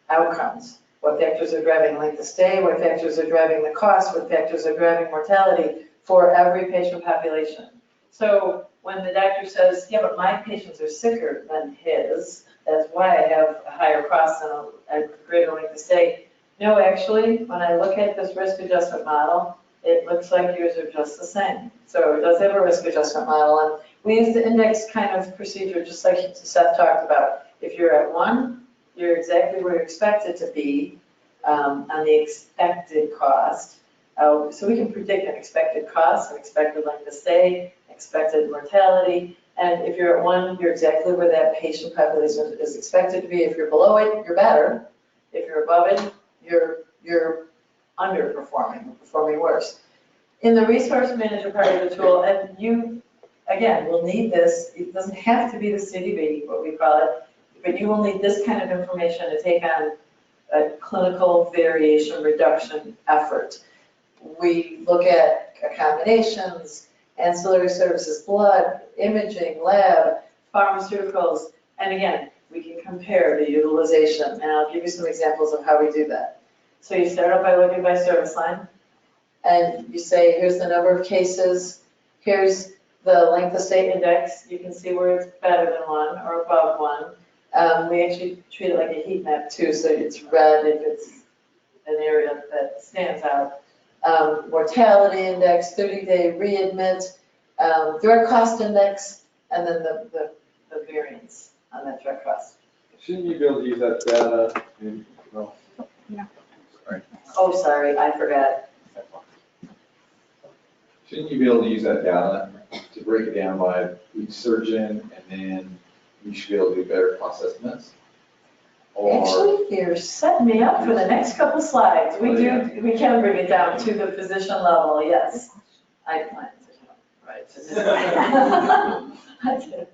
outcomes, what factors are driving length of stay, what factors are driving the cost, what factors are driving mortality for every patient population. So when the doctor says, yeah, but my patients are sicker than his, that's why I have a higher cost and a greater length of stay. No, actually, when I look at this risk adjustment model, it looks like yours are just the same. So it does have a risk adjustment model, and we use the index kind of procedure, just like Seth talked about. If you're at 1, you're exactly where you're expected to be on the expected cost. So we can predict an expected cost, an expected length of stay, expected mortality, and if you're at 1, you're exactly where that patient population is expected to be. If you're below it, you're better. If you're above it, you're underperforming, performing worse. In the resource manager part of the tool, and you, again, will need this, it doesn't have to be the CDB, what we call it, but you will need this kind of information to take on a clinical variation reduction effort. We look at accommodations, ancillary services, blood, imaging, lab, pharmaceuticals, and again, we can compare the utilization, and I'll give you some examples of how we do that. So you start out by looking by service line, and you say, here's the number of cases, here's the length of stay index, you can see where it's better than 1 or above 1. We actually treat it like a heat map too, so it's red if it's an area that stands out. Mortality index, 30-day readmit, direct cost index, and then the variance on that direct cost. Shouldn't you be able to use that data in, no? Sorry. Oh, sorry, I forgot. Shouldn't you be able to use that data to break it down by each surgeon, and then you should be able to do better cost estimates? Or, Actually, you're setting me up for the next couple slides. We can bring it down to the physician level, yes. I plan to, right. I did.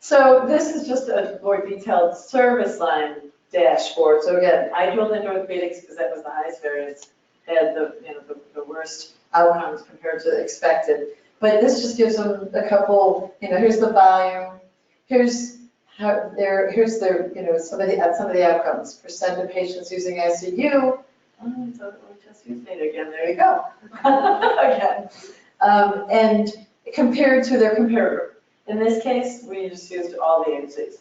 So this is just a more detailed service line dashboard. So again, I drilled into orthopedics because that was the highest variance, had the worst outcomes compared to the expected. But this just gives them a couple, here's the volume, here's some of the outcomes, percent of patients using ICU. Oh, so we just used data again, there you go. Again. And compared to their comparator. In this case, we just used all the AMCs.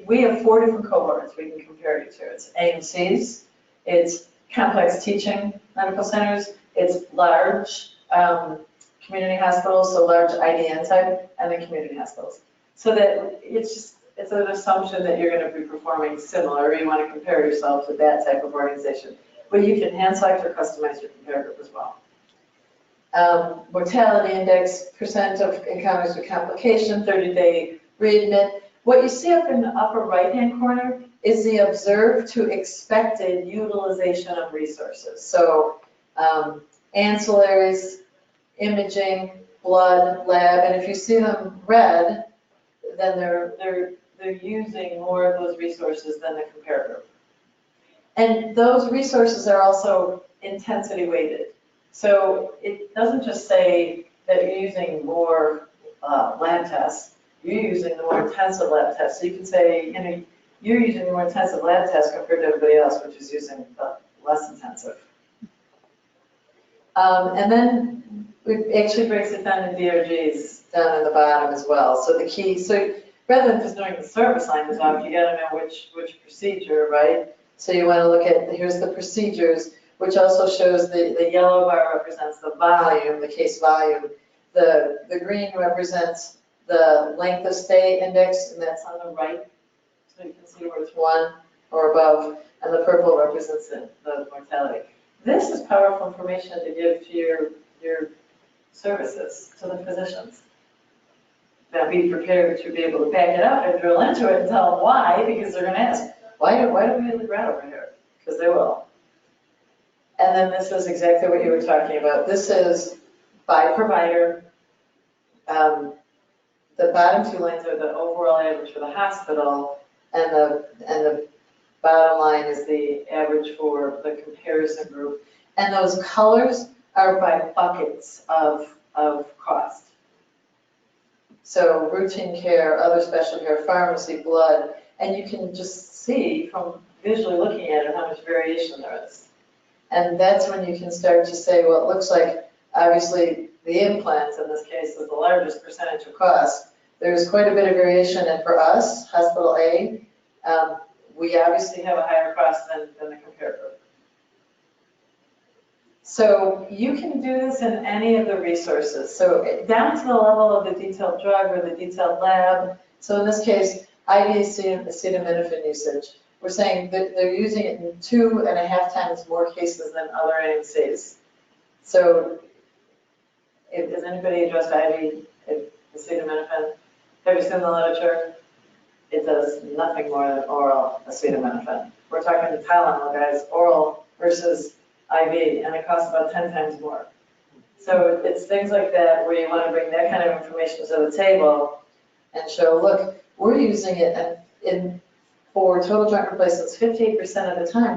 We have 4 different cohorts we can compare you to. It's AMCs, it's complex teaching medical centers, it's large community hospitals, so large IDN type, and then community hospitals. So that it's an assumption that you're going to be performing similar, or you want to compare yourself to that type of organization. But you can hand select or customize your comparator as well. Mortality index, percent of encounters with complication, 30-day readmit. What you see up in the upper right-hand corner is the observed to expected utilization of resources. So ancillaries, imaging, blood, lab, and if you see them red, then they're using more of those resources than the comparator. And those resources are also intensity weighted. So it doesn't just say that you're using more lab tests, you're using the more intensive lab tests. So you can say, you're using the more intensive lab tests compared to everybody else, which is using the less intensive. And then it actually breaks it down to DRGs down in the bottom as well. So the key, so rather than just knowing the service line is off, you got to know which procedure, right? So you want to look at, here's the procedures, which also shows the yellow bar represents the volume, the case volume. The green represents the length of stay index, and that's on the right. So you can see where it's 1 or above, and the purple represents the mortality. This is powerful information to give to your services, to the physicians. Now be prepared to be able to back it up and drill into it and tell them why, because they're going to ask, why do we look red over here? Because they will. And then this is exactly what you were talking about. This is by provider. The bottom 2 lines are the overall average for the hospital, and the bottom line is the average for the comparison group. And those colors are by buckets of cost. So routine care, other special care, pharmacy, blood, and you can just see from visually looking at it how much variation there is. And that's when you can start to say, well, it looks like obviously the implants in this case is the largest percentage of cost. There's quite a bit of variation, and for us, Hospital A, we obviously have a higher cost than the comparator. So you can do this in any of the resources. So down to the level of the detailed drug or the detailed lab. So in this case, IV acetaminophen usage. We're saying that they're using it in 2.5 times more cases than other AMCs. So has anybody addressed IV acetaminophen? Have you seen the literature? It does nothing more than oral acetaminophen. We're talking Tylenol, guys, oral versus IV, and it costs about 10 times more. So it's things like that where you want to bring that kind of information to the table and show, look, we're using it for total joint replacements 58% of the time,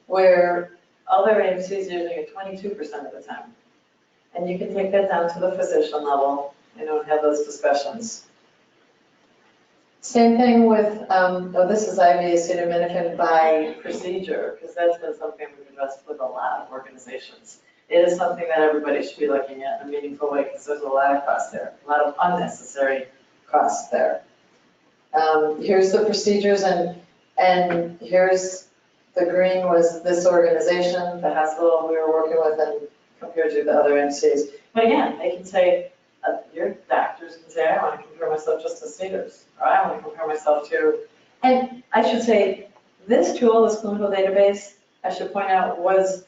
where other AMCs are using it 22% of the time. And you can take that down to the physician level, and have those discussions. Same thing with, this is IV acetaminophen by procedure, because that's been something we've addressed with a lot of organizations. It is something that everybody should be looking at in a meaningful way, because there's a lot of costs there, a lot of unnecessary costs there. Here's the procedures, and here's the green was this organization, the hospital we were working with, and compared to the other MCs. But again, they can say, your doctors can say, I want to compare myself just to Cedars, or I want to compare myself to, and I should say, this tool, this clinical database, I should point out, was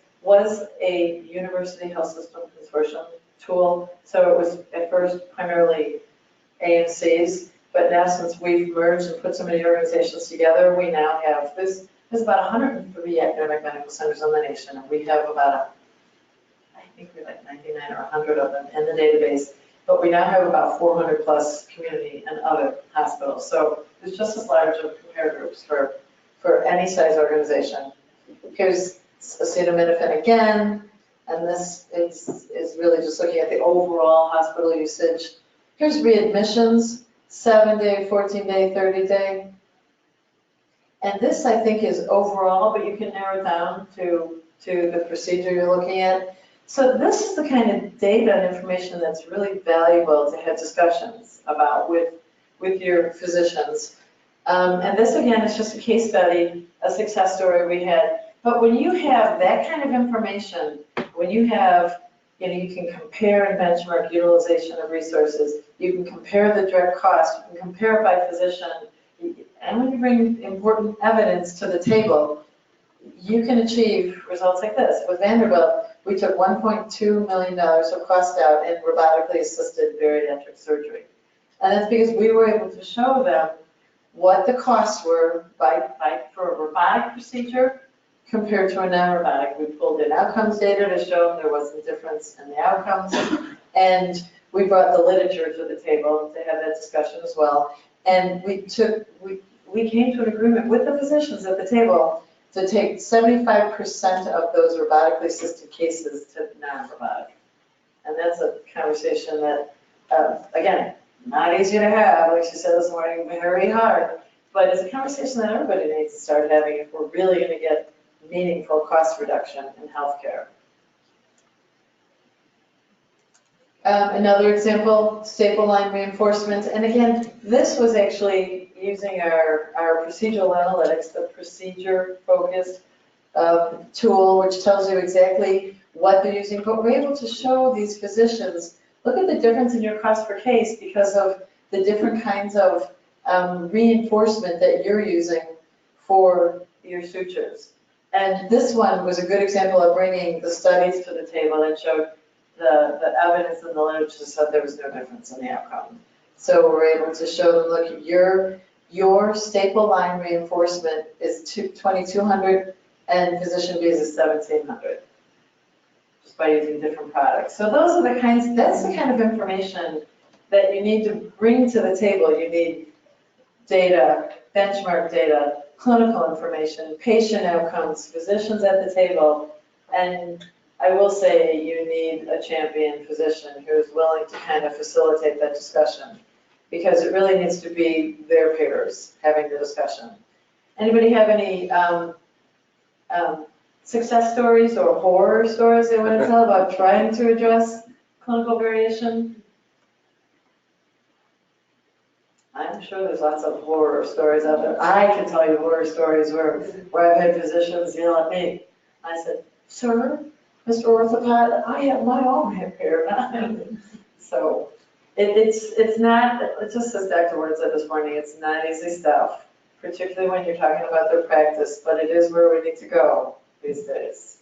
a University Health System Consortium tool. So it was at first primarily AMCs, but now since we've merged and put so many organizations together, we now have, there's about 103 academic medical centers in the nation, and we have about, I think we're like 99 or 100 of them in the database, but we now have about 400 plus community and other hospitals. So there's just as large of compare groups for any size organization. Here's acetaminophen again, and this is really just looking at the overall hospital usage. Here's readmissions, 7-day, 14-day, 30-day. And this, I think, is overall, but you can narrow it down to the procedure you're looking at. So this is the kind of data and information that's really valuable to have discussions about with your physicians. And this, again, is just a case study, a success story we had. But when you have that kind of information, when you have, you can compare and benchmark utilization of resources, you can compare the direct cost, you can compare it by physician, and when you bring important evidence to the table, you can achieve results like this. With Vanderbilt, we took $1.2 million of cost out in robotically assisted bariatric surgery. And that's because we were able to show them what the costs were for a robotic procedure compared to a non-robotic. We pulled in outcomes data to show there wasn't a difference in the outcomes. And we brought the literature to the table to have that discussion as well. And we came to an agreement with the physicians at the table to take 75% of those robotically assisted cases to non-robotic. And that's a conversation that, again, not easy to have, like she said this morning, very hard. But it's a conversation that everybody needs to start having if we're really going to get meaningful cost reduction in healthcare. Another example, staple line reinforcement. And again, this was actually using our procedural analytics, the procedure-focused tool, which tells you exactly what they're using. But we're able to show these physicians, look at the difference in your cost per case because of the different kinds of reinforcement that you're using for your sutures. And this one was a good example of bringing the studies to the table and showed the evidence in the literature said there was no difference in the outcome. So we're able to show them, look, your staple line reinforcement is $2,200 and physician B's is $1,700, just by using different products. So those are that's the kind of information that you need to bring to the table. You need data, benchmark data, clinical information, patient outcomes, physicians at the table, and I will say you need a champion physician who's willing to kind of facilitate that discussion because it really needs to be their peers having the discussion. Anybody have any success stories or horror stories they want to tell about trying to address clinical variation? I'm sure there's lots of horror stories out there. I can tell you horror stories where I've had physicians yell at me. I said, sir, Mr. Orthopod, I have my own hip here. So it's not, it just as Dr. Ward said this morning, it's not easy stuff, particularly when you're talking about their practice, but it is where we need to go these days.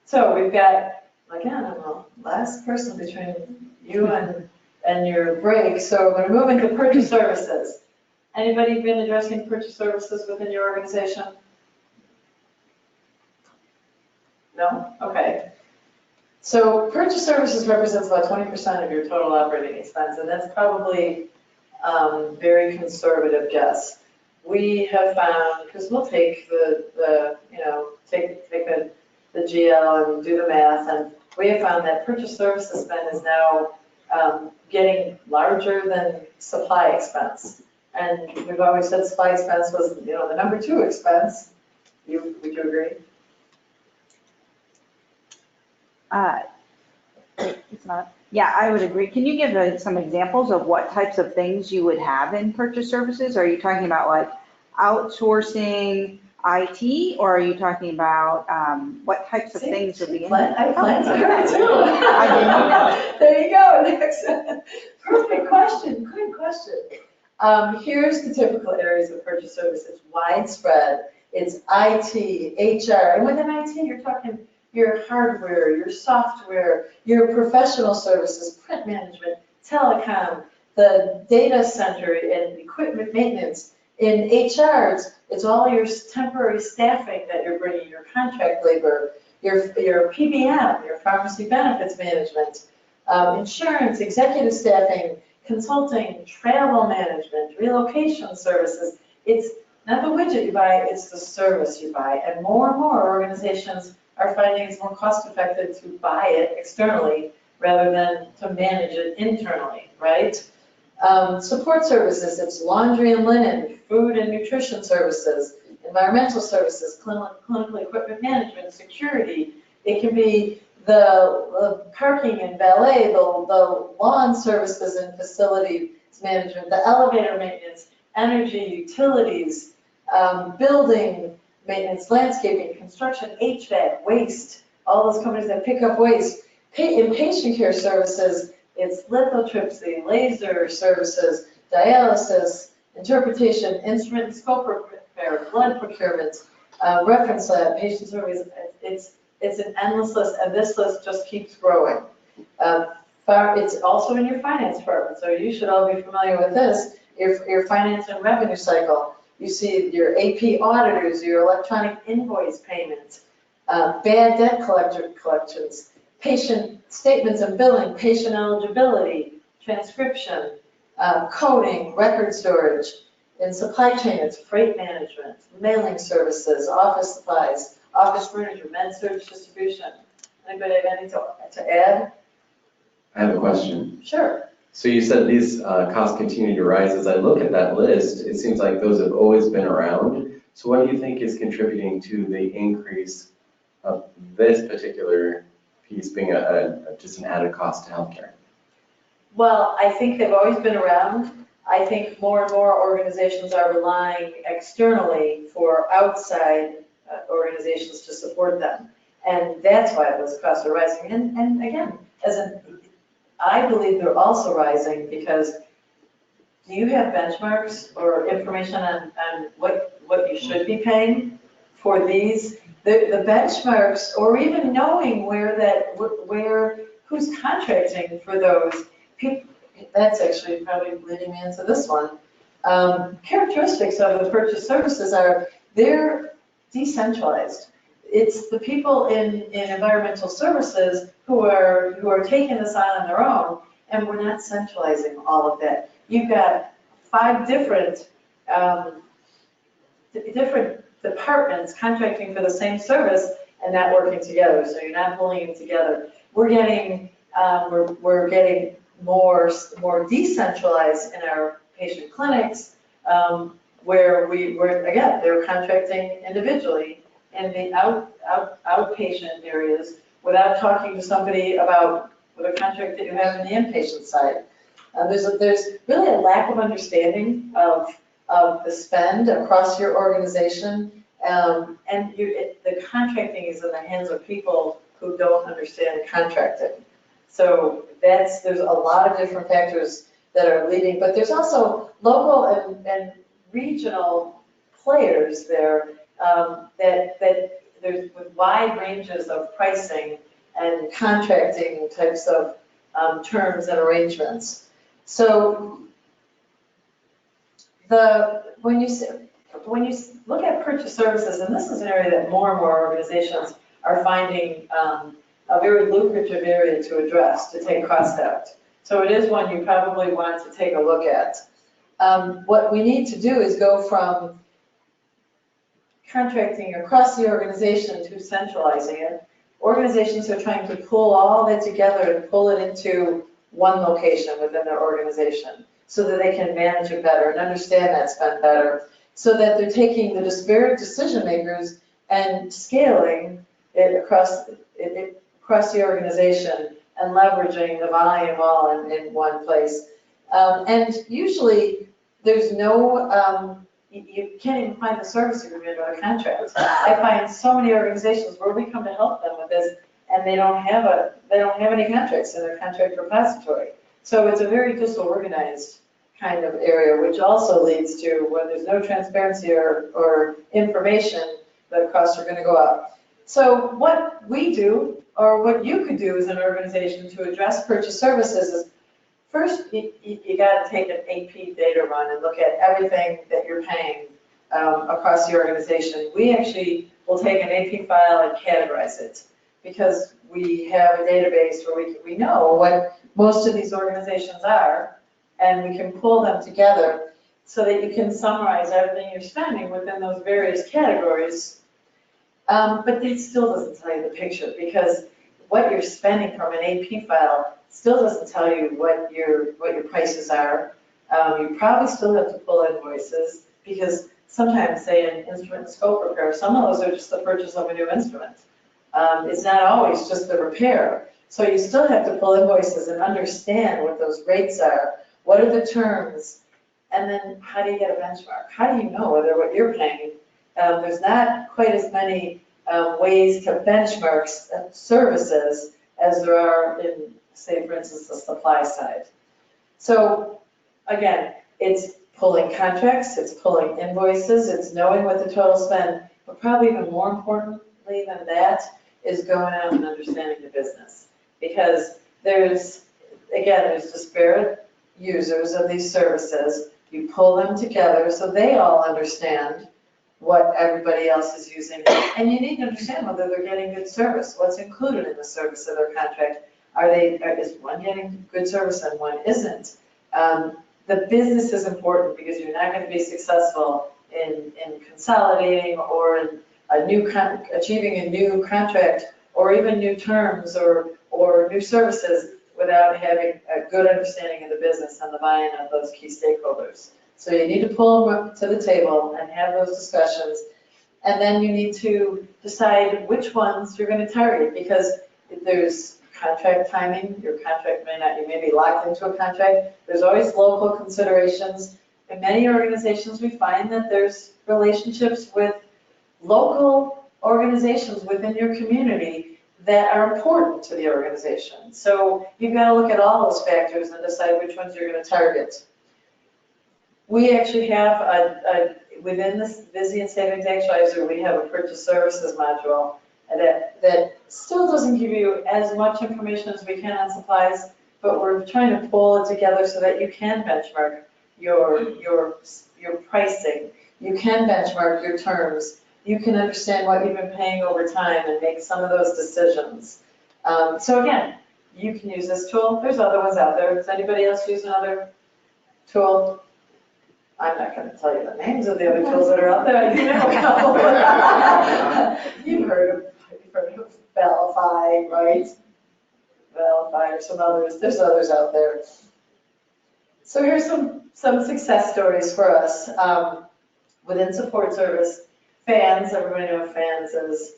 So we've got, again, I'm the last person between you and your break, so we're going to move into purchase services. Anybody been addressing purchase services within your organization? No? Okay. So purchase services represents about 20% of your total operating expense, and that's probably very conservative guess. We have found, because we'll take take the GL and do the math, and we have found that purchase services spend is now getting larger than supply expense. And we've always said supply expense was, the number 2 expense. Would you agree? It's not, yeah, I would agree. Can you give some examples of what types of things you would have in purchase services? Are you talking about like outsourcing IT, or are you talking about what types of things would be in it? I plan to do it too. I didn't know. There you go, next. Perfect question, good question. Here's the typical areas of purchase services, widespread. It's IT, HR, and within IT, you're talking your hardware, your software, your professional services, print management, telecom, the data center and equipment maintenance. In HR, it's all your temporary staffing that you're bringing, your contract labor, your PBM, your pharmacy benefits management, insurance, executive staffing, consulting, travel management, relocation services. It's not the widget you buy, it's the service you buy. And more organizations are finding it's more cost effective to buy it externally rather than to manage it internally, right? Support services, it's laundry and linen, food and nutrition services, environmental services, clinical equipment management, security. It can be the parking and valet, the lawn services and facilities management, the elevator maintenance, energy, utilities, building maintenance, landscaping, construction, HVAC, waste, all those companies that pick up waste. In patient care services, it's lithotripsy, laser services, dialysis, interpretation, instrument and scope repair, blood procurement, reference lab, patient surveys. It's an endless list, and this list just keeps growing. It's also in your finance department, so you should all be familiar with this. Your finance and revenue cycle. You see your AP auditors, your electronic invoice payments, bad debt collections, patient statements and billing, patient eligibility, transcription, coding, record storage. In supply chain, it's freight management, mailing services, office supplies, office furniture, med-surg distribution. Anybody have anything to add? I have a question. Sure. So you said these costs continue to rise. As I look at that list, it seems like those have always been around. So what do you think is contributing to the increase of this particular piece being just an added cost to healthcare? Well, I think they've always been around. I think more and more organizations are relying externally for outside organizations to support them. And that's why those costs are rising. And again, I believe they're also rising because do you have benchmarks or information on what you should be paying for these? The benchmarks, or even knowing who's contracting for those people, that's actually probably leading me into this one. Characteristics of the purchase services are they're decentralized. It's the people in environmental services who are taking this on their own, and we're not centralizing all of that. You've got 5 different departments contracting for the same service and not working together, so you're not pulling them together. We're getting more decentralized in our patient clinics, where again, they're contracting individually in the outpatient areas without talking to somebody about the contract that you have in the inpatient side. There's really a lack of understanding of the spend across your organization, and the contracting is in the hands of people who don't understand contracting. So there's a lot of different factors that are leading, but there's also local and regional players there that there's with wide ranges of pricing and contracting types of terms and arrangements. So when you look at purchase services, and this is an area that more and more organizations are finding a very lucrative area to address, to take cost out. So it is one you probably want to take a look at. What we need to do is go from contracting across the organization to centralizing it. Organizations are trying to pull all that together and pull it into one location within their organization so that they can manage it better and understand that spend better, so that they're taking the disparate decision makers and scaling it across the organization and leveraging the volume all in one place. And usually there's no, you can't even find the service agreement or the contract. I find so many organizations where we come to help them with this, and they don't have any contracts in their contract repository. So it's a very disorganized kind of area, which also leads to when there's no transparency or information, the costs are going to go up. So what we do, or what you could do as an organization to address purchase services is, first, you got to take an AP data run and look at everything that you're paying across the organization. We actually will take an AP file and categorize it because we have a database where we know what most of these organizations are, and we can pull them together so that you can summarize everything you're spending within those various categories. But it still doesn't tell you the picture, because what you're spending from an AP file still doesn't tell you what your prices are. You probably still have to pull invoices, because sometimes, say, an instrument and scope repair, some of those are just the purchase of a new instrument. It's not always just the repair. So you still have to pull invoices and understand what those rates are, what are the terms, and then how do you get a benchmark? How do you know whether what you're paying? There's not quite as many ways to benchmark services as there are in, say, for instance, the supply side. So again, it's pulling contracts, it's pulling invoices, it's knowing what the total spend, but probably even more importantly than that is going out and understanding the business. Because there's disparate users of these services. You pull them together so they all understand what everybody else is using. And you need to understand whether they're getting good service, what's included in the service of their contract. Is one getting good service and one isn't? The business is important, because you're not going to be successful in consolidating or in achieving a new contract or even new terms or new services without having a good understanding of the business and the buy-in of those key stakeholders. So you need to pull them up to the table and have those discussions. And then you need to decide which ones you're going to target, because if there's contract timing, your contract you may be locked into a contract. There's always local considerations. In many organizations, we find that there's relationships with local organizations within your community that are important to the organization. So you've got to look at all those factors and decide which ones you're going to target. We actually have within this Busy and Savings Actualizer, we have a purchase services module that still doesn't give you as much information as we can on supplies, but we're trying to pull it together so that you can benchmark your pricing, you can benchmark your terms, you can understand what you've been paying over time and make some of those decisions. So again, you can use this tool. There's other ones out there. Does anybody else use another tool? I'm not going to tell you the names of the other tools that are out there. I do know a couple. You've heard of Valify, right? Valify or some others. There's others out there. So here's some success stories for us within support service. FANS, everybody knows FANS as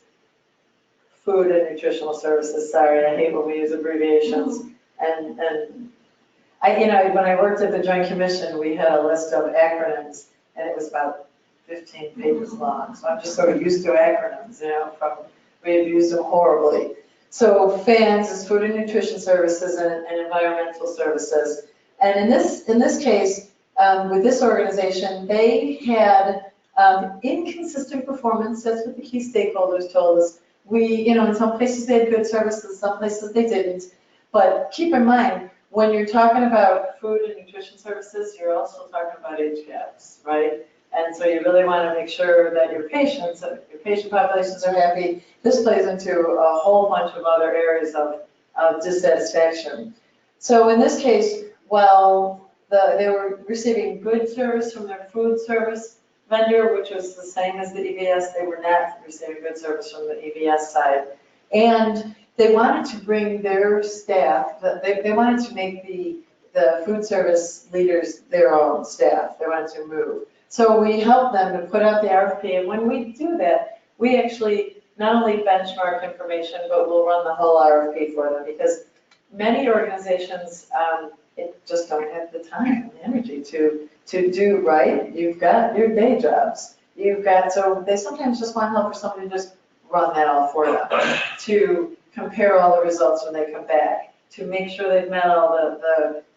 Food and Nutritional Services. Sorry, I hate when we use abbreviations. And when I worked at the Joint Commission, we had a list of acronyms, and it was about 15 pages long. So I'm just sort of used to acronyms, we have used them horribly. So FANS is Food and Nutrition Services and Environmental Services. And in this case, with this organization, they had inconsistent performance. That's what the key stakeholders told us. In some places they had good services, some places they didn't. But keep in mind, when you're talking about food and nutrition services, you're also talking about age gaps, right? And so you really want to make sure that your patients, your patient populations are happy. This plays into a whole bunch of other areas of dissatisfaction. So in this case, while they were receiving good service from their food service vendor, which was the same as the EVS, they were not receiving good service from the EVS side. And they wanted to bring their staff, they wanted to make the food service leaders their own staff. They wanted to move. So we helped them to put out the RFP, and when we do that, we actually not only benchmark information, but we'll run the whole RFP for them, because many organizations just don't have the time and the energy to do right. You've got your day jobs. So they sometimes just want help for somebody to just run that all for them, to compare all the results when they come back, to make sure they've met all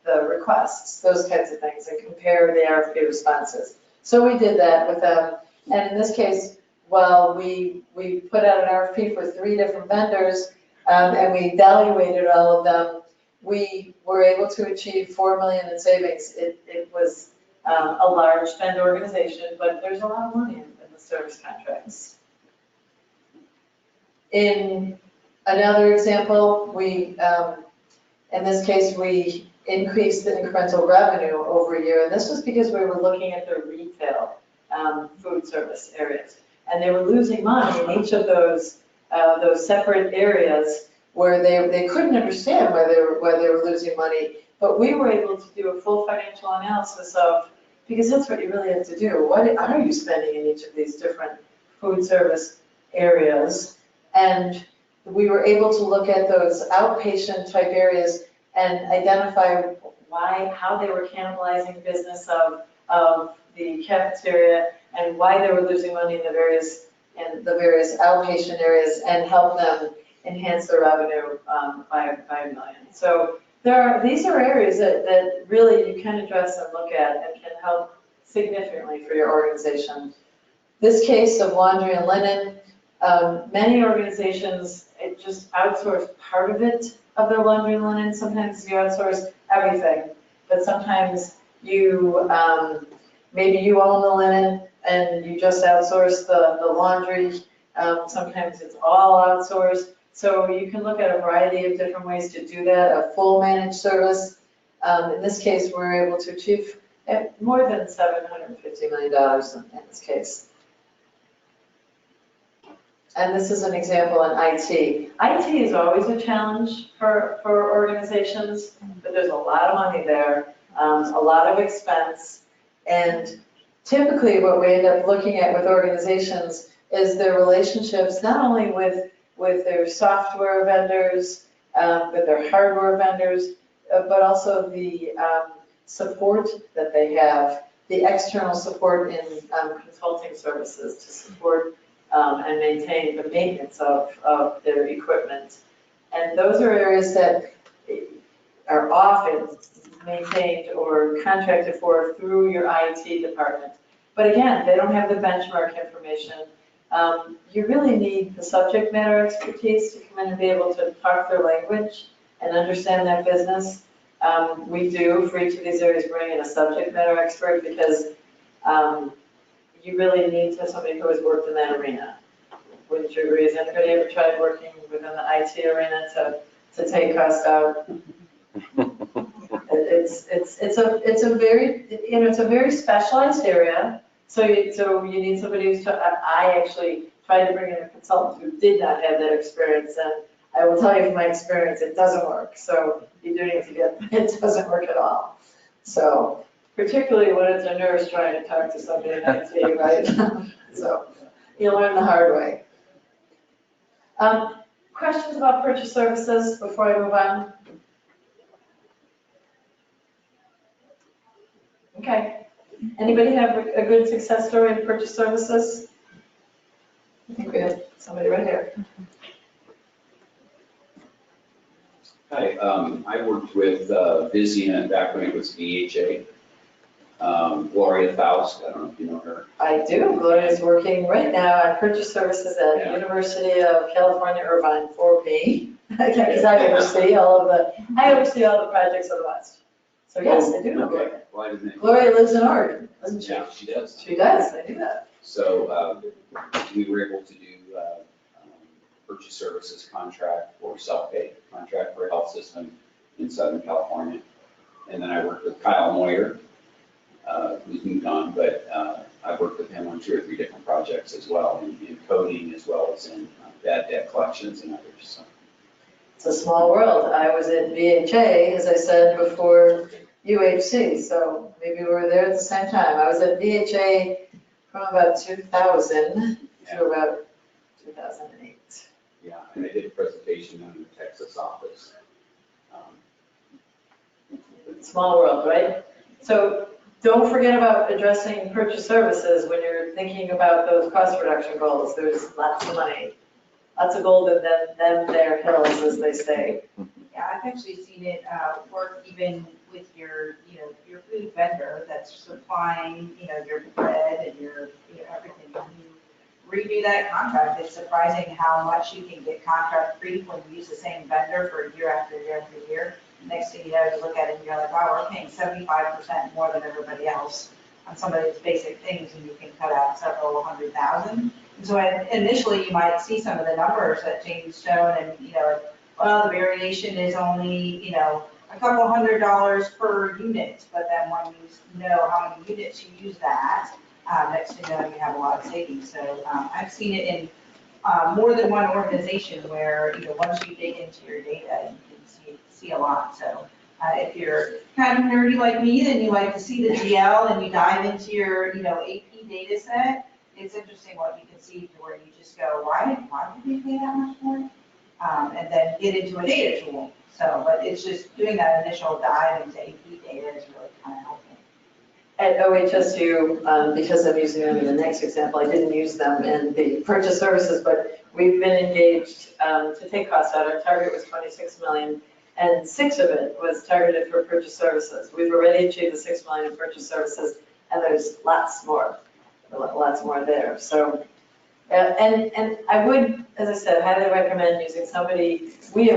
the requests, those kinds of things, and compare the RFP responses. So we did that with them, and in this case, while we put out an RFP for 3 different vendors, and we evaluated all of them, we were able to achieve $4 million in savings. It was a large spend organization, but there's a lot of money in the service contracts. In another example, in this case, we increased the incremental revenue over a year, and this was because we were looking at the retail food service areas, and they were losing money in each of those separate areas where they couldn't understand why they were losing money. But we were able to do a full financial analysis of, because that's what you really have to do. What are you spending in each of these different food service areas? And we were able to look at those outpatient type areas and identify how they were cannibalizing business of the cafeteria, and why they were losing money in the various outpatient areas, and help them enhance their revenue by $1 million. So these are areas that really you can address and look at and can help significantly for your organization. This case of laundry and linen, many organizations just outsource part of their laundry and linen. Sometimes you outsource everything, but sometimes you maybe you own the linen and you just outsource the laundry. Sometimes it's all outsourced. So you can look at a variety of different ways to do that, a full managed service. In this case, we're able to achieve more than $750 million in this case. And this is an example in IT. IT is always a challenge for organizations, but there's a lot of money there, a lot of expense. And typically what we end up looking at with organizations is their relationships, not only with their software vendors, with their hardware vendors, but also the support that they have, the external support in consulting services to support and maintain the maintenance of their equipment. And those are areas that are often maintained or contracted for through your IT department. But again, they don't have the benchmark information. You really need the subject matter expertise to come in and be able to talk their language and understand that business. We do, for each of these areas, bring in a subject matter expert, because you really need to have somebody who has worked in that arena. Wouldn't you agree? Has anybody ever tried working within the IT arena to take costs out? It's a very specialized area. So you need somebody who's, I actually tried to bring in a consultant who did not have that experience, and I will tell you from my experience, it doesn't work. So you do need to it doesn't work at all. So particularly when it's a nurse trying to talk to somebody in IT, right? So you learn the hard way. Questions about purchase services before I move on? Okay. Anybody have a good success story in purchase services? I think we have somebody right here. Hi, I worked with Vizient back when it was VHA. Gloria Faust, I don't know if you know her. I do. Gloria's working right now on purchase services at University of California, Irvine for me. Because I oversee all the projects of the West. So yes, I do know Gloria. Okay, well, I didn't think. Gloria lives in Oregon, doesn't she? Yeah, she does. She does, I knew that. So we were able to do purchase services contract for self-pay, contract for a health system in Southern California. And then I worked with Kyle Moyer, who's moved on, but I've worked with him on 2 or 3 different projects as well, in coding as well as in bad debt collections and others. So. It's a small world. I was at VHA, as I said, before UHC, so maybe we were there at the same time. I was at VHA from about 2000 to about 2008. Yeah, and I did a presentation in the Texas office. Small world, right? So don't forget about addressing purchase services when you're thinking about those cost reduction goals. There's lots of money, lots of gold in them there hills, as they say. Yeah, I've actually seen it work even with your, your food vendor that's supplying, your bread and your, everything. When you redo that contract, it's surprising how much you can get contract creep when you use the same vendor for year after year after year. Next thing you know, you look at it and you're like, wow, we're paying 75% more than everybody else on some of these basic things, and you can cut out several $100,000. And so initially, you might see some of the numbers that James shown, and well, the variation is only a couple $100 per unit. But then when you know how many units you use that, next thing you know, you have a lot of savings. So I've seen it in more than one organization where once you dig into your data, you can see a lot. So if you're kind of nerdy like me, then you like to see the GL and you dive into your AP data set. It's interesting what you can see to where you just go, why did we pay that much more? And then get into a data tool. So, but it's just doing that initial dive into AP data is really kind of helpful. At OHSU, because I'm using them in the next example, I didn't use them in the purchase services, but we've been engaged to take costs out. Our target was 26 million, and 6 of it was targeted for purchase services. We've already achieved the 6 million in purchase services, and there's lots more there. So, and I would, as I said, highly recommend using somebody. We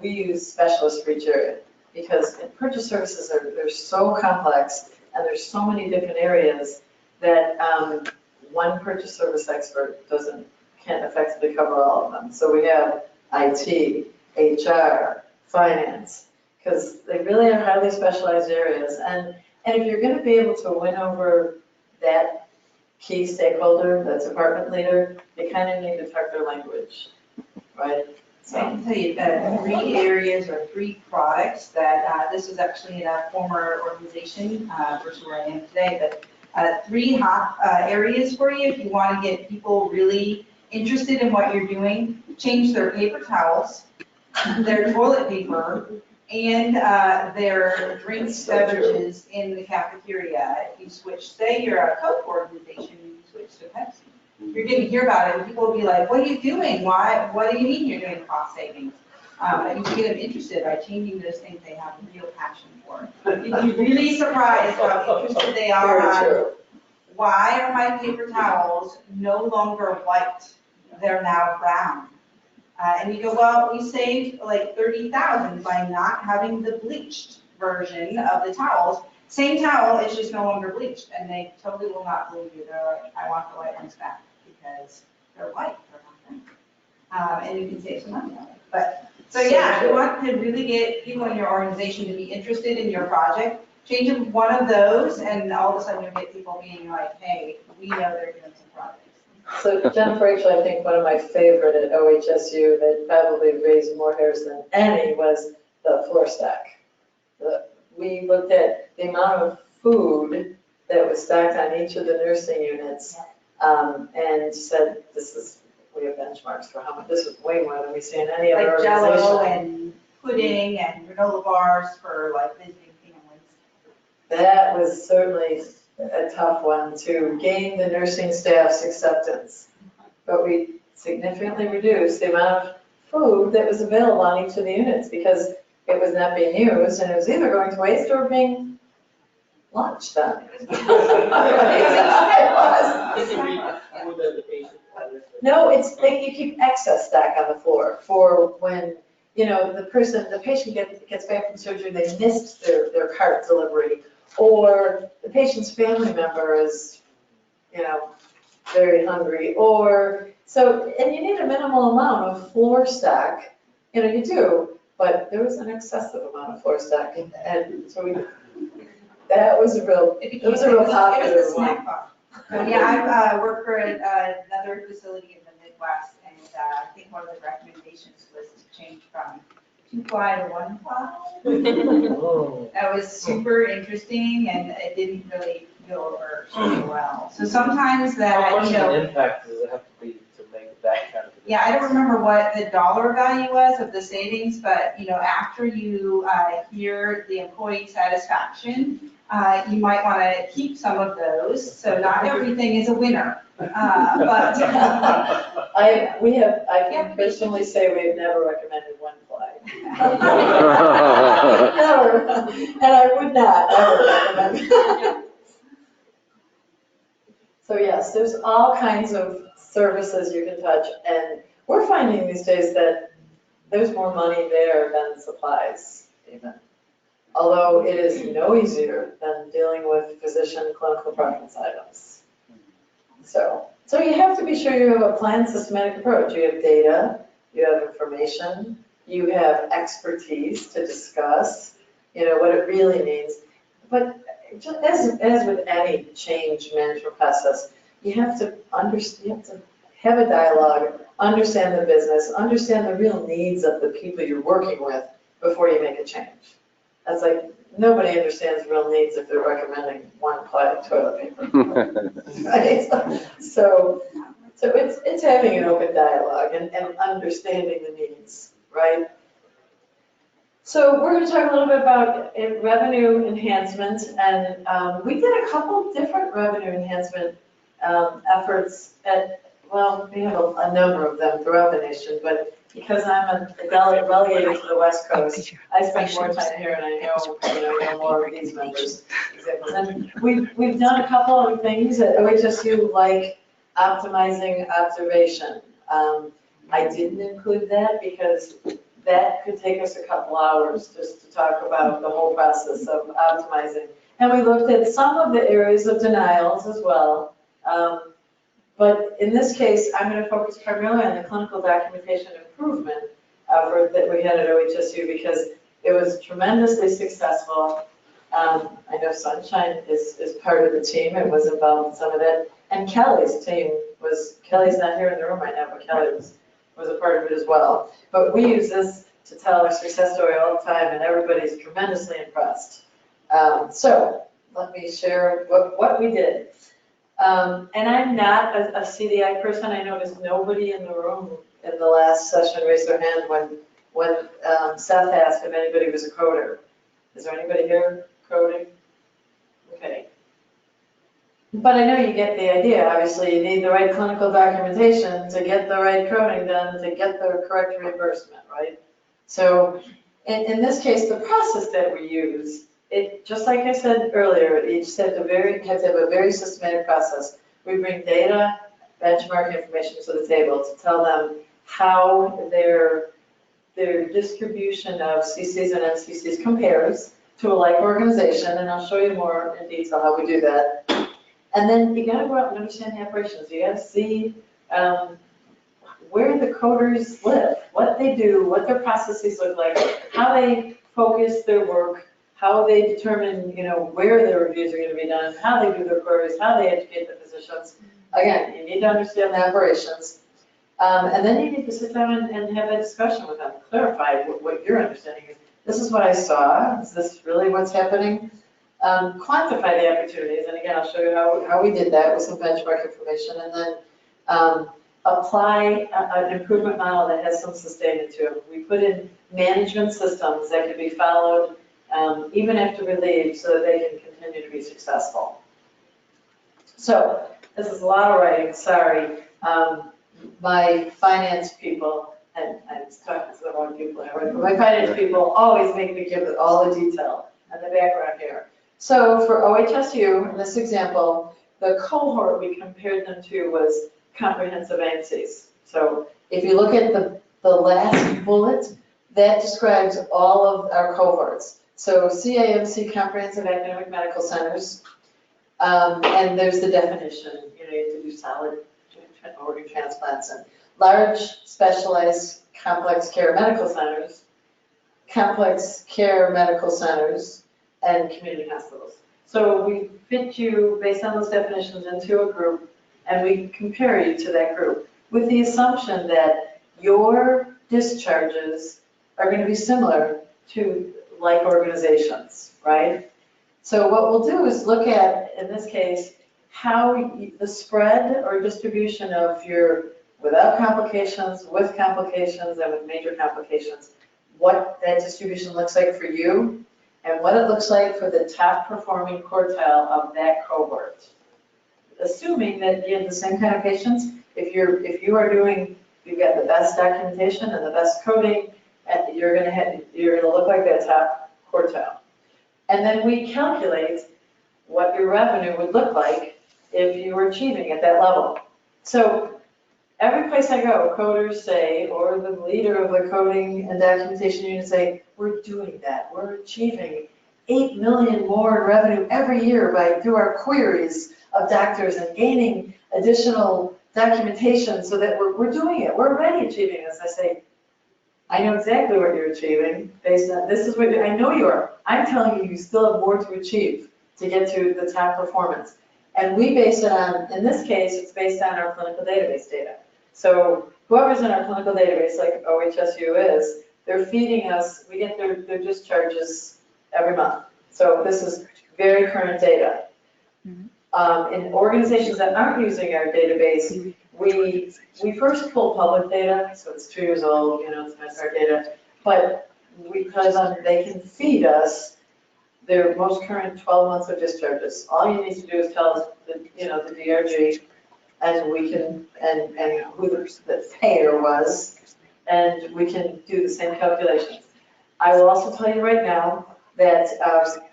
use specialists for each area, because purchase services they're so complex. And there's so many different areas that one purchase service expert can't effectively cover all of them. So we have IT, HR, finance, because they really are highly specialized areas. And if you're going to be able to win over that key stakeholder, that department leader, you kind of need to talk their language, right? So I can tell you 3 areas or 3 products that this is actually in a former organization versus where I am today, but 3 hot areas for you if you want to get people really interested in what you're doing. Change their paper towels, their toilet paper, and their drinks, beverages in the cafeteria. If you switch, say you're a Coke organization, you switch to Pepsi. You're going to hear about it, and people will be like, what are you doing? Why? What do you mean you're doing cost savings? And you can get them interested by changing those things they have a real passion for. You'd be really surprised how interested they are on why are my paper towels no longer white? They're now brown. And you go, well, we saved like 30,000 by not having the bleached version of the towels. Same towel, it's just no longer bleached, and they totally will not believe you. They're like, I want the white ones back because they're white, they're not brown. And you can save some money on it. But so yeah, if you want to really get people in your organization to be interested in your project, change them one of those, and all of a sudden you'll get people being like, hey, we know they're doing some projects. So Jennifer, actually, I think one of my favorite at OHSU that probably raised more hairs than any was the floor stack. We looked at the amount of food that was stacked on each of the nursing units and said, we have benchmarks for how much, this is way more than we see in any other Like organization. Jell-O and pudding and granola bars for like visiting families. That was certainly a tough one to gain the nursing staff's acceptance. But we significantly reduced the amount of food that was available on each of the units because it was not being used and it was either going to waste or being launched on. No, you keep excess stack on the floor for when the patient gets back from surgery, they missed their cart delivery, or the patient's family member is, very hungry, and you need a minimal amount of floor stock, you do, but there was an excessive amount of floor stock, and so that was a real popular It was a one. snack bar. Yeah, I worked for another facility in the Midwest, and I think one of the recommendations was to change from 2-ply to 1-ply. That was super interesting, and it didn't really go over super well. So sometimes How that, much of an impact does it have to be to make that kind of? yeah, I don't remember what the dollar value was of the savings, but, after you hear the employee satisfaction, you might want to keep some of those, so not everything is a winner. But I can personally say we've never recommended 1-ply. Never, and I would not ever recommend. So yes, there's all kinds of services you can touch, and we're finding these days that there's more money there than supplies even. Although it is no easier than dealing with physician clinical preference items. So you have to be sure you have a planned systematic approach. You have data, you have information, you have expertise to discuss, what it really means. But just as with any change management process, you have to have a dialogue, understand the business, understand the real needs of the people you're working with before you make a change. That's like, nobody understands real needs if they're recommending 1-ply toilet paper. Right? So it's having an open dialogue and understanding the needs, right? So we're going to talk a little bit about revenue enhancement, and we did a couple different revenue enhancement efforts we have a number of them throughout the nation, but because I'm relegated to the West Coast, I spend more time here, and I know more of these members' examples. And we've done a couple of things at OHSU, like optimizing observation. I didn't include that because that could take us a couple hours just to talk about the whole process of optimizing. And we looked at some of the areas of denials as well. But in this case, I'm going to focus primarily on the clinical documentation improvement effort that we had at OHSU because it was tremendously successful. I know Sunshine is part of the team and was involved in some of it. And Kelly's team Kelly's not here in the room right now, but Kelly was a part of it as well. But we use this to tell our success story all the time, and everybody's tremendously impressed. So let me share what we did. And I'm not a CDI person. I noticed nobody in the room in the last session raised their hand when Seth asked if anybody was a coder. Is there anybody here coding? Okay. But I know you get the idea. Obviously, you need the right clinical documentation to get the right coding done to get the correct reimbursement, right? So in this case, the process that we use, just like I said earlier, each have to have a very systematic process. We bring data, benchmark information to the table to tell them how their distribution of CCs and NCCs compares to a like organization, and I'll show you more in detail how we do that. And then you gotta go out and understand the operations. You gotta see where the coders live, what they do, what their processes look like, how they focus their work, how they determine, where their reviews are gonna be done, how they do their queries, how they educate the physicians. Again, you need to understand the operations. And then you need to sit down and have a discussion with them, clarify what your understanding is. This is what I saw. Is this really what's happening? Quantify the opportunities, and again, I'll show you how we did that with some benchmark information, and then apply an improvement model that has some sustainment to it. We put in management systems that can be followed even after we leave so that they can continue to be successful. So this is a lot of writing, sorry. My finance people, and I'm talking to the wrong people, but my finance people always make me give all the detail and the background here. So for OHSU, in this example, the cohort we compared them to was comprehensive ANSIs. So if you look at the last bullet, that describes all of our cohorts. So CAMC, Comprehensive Academic Medical Centers, and there's the definition, you know, you have to do solid organ transplants and large specialized complex care medical centers, complex care medical centers, and community hospitals. So we fit you based on those definitions into a group, and we compare you to that group with the assumption that your discharges are going to be similar to like organizations, right? So what we'll do is look at, in this case, how the spread or distribution of your without complications, with complications, and with major complications, what that distribution looks like for you, and what it looks like for the top performing quartile of that cohort. Assuming that you have the same kind of patients, if you are doing, you've got the best documentation and the best coding, and you're gonna look like that top quartile. And then we calculate what your revenue would look like if you were achieving at that level. So every place I go, coders say, or the leader of the coding and documentation unit say, we're doing that. We're achieving 8 million more in revenue every year through our queries of doctors and gaining additional documentation so that we're doing it. We're already achieving this. I say, I know exactly what you're achieving based on, this is what, I know you are. I'm telling you, you still have more to achieve to get to the top performance. And we base it on, in this case, it's based on our clinical database data. So whoever's in our clinical database, like OHSU is, they're feeding us, we get their discharges every month. So this is very current data. In organizations that aren't using our database, we first pull public data, so it's 2 years old, you know, it's Medicare data, but because they can feed us their most current 12 months of discharges. All you need to do is tell us the DRG, and we can, and who the payer was, and we can do the same calculations. I will also tell you right now that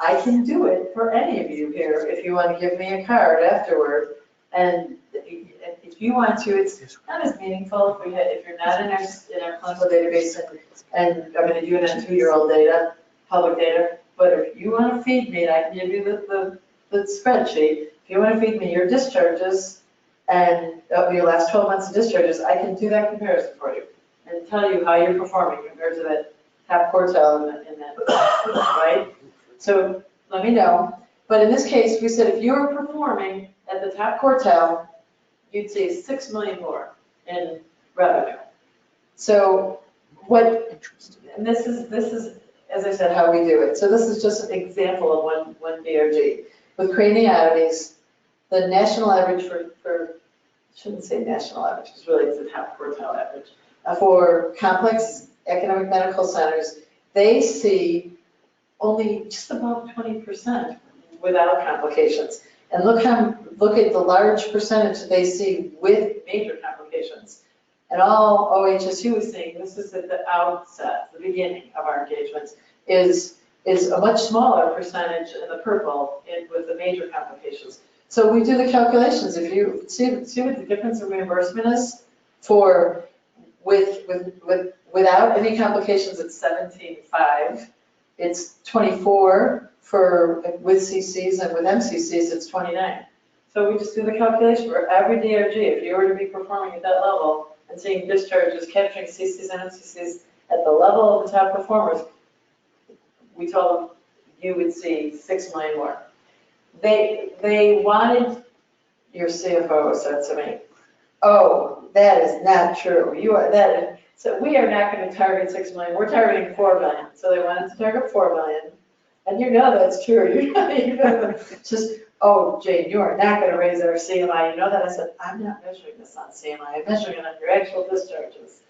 I can do it for any of you here if you want to give me a card afterward. And if you want to, it's not as meaningful if you're not in our clinical database, and I'm going to do it on 2-year-old data, public data. But if you want to feed me, and I can give you the spreadsheet, if you want to feed me your discharges and your last 12 months of discharges, I can do that comparison for you and tell you how you're performing compared to that top quartile in that, right? So let me know. But in this case, we said if you were performing at the top quartile, you'd see 6 million more in revenue. So and this is, as I said, how we do it. So this is just an example of one DRG. With craniotomies, the national average for shouldn't say national average, because really it's the top quartile average. For complex academic medical centers, they see only just above 20% without complications. And look at the large percentage they see with major complications. And all OHSU is seeing, this is at the outset, the beginning of our engagements, is a much smaller percentage in the purple with the major complications. So we do the calculations. If you see what the difference in reimbursement is for without any complications, it's 17.5. It's 24 with CCs, and with MCCs, it's 29. So we just do the calculation for every DRG. If you were to be performing at that level and seeing discharges, capturing CCs and MCCs at the level of the top performers, we told them you would see 6 million more. They wanted, your CFO said to me, oh, that is not true. So we are not going to target 6 million. We're targeting 4 million. So they wanted to target 4 million. And you know that's true. You know, just, oh, Jane, you are not going to raise our CMI. You know that? I said, I'm not measuring this on CMI. I'm measuring it on your actual discharges.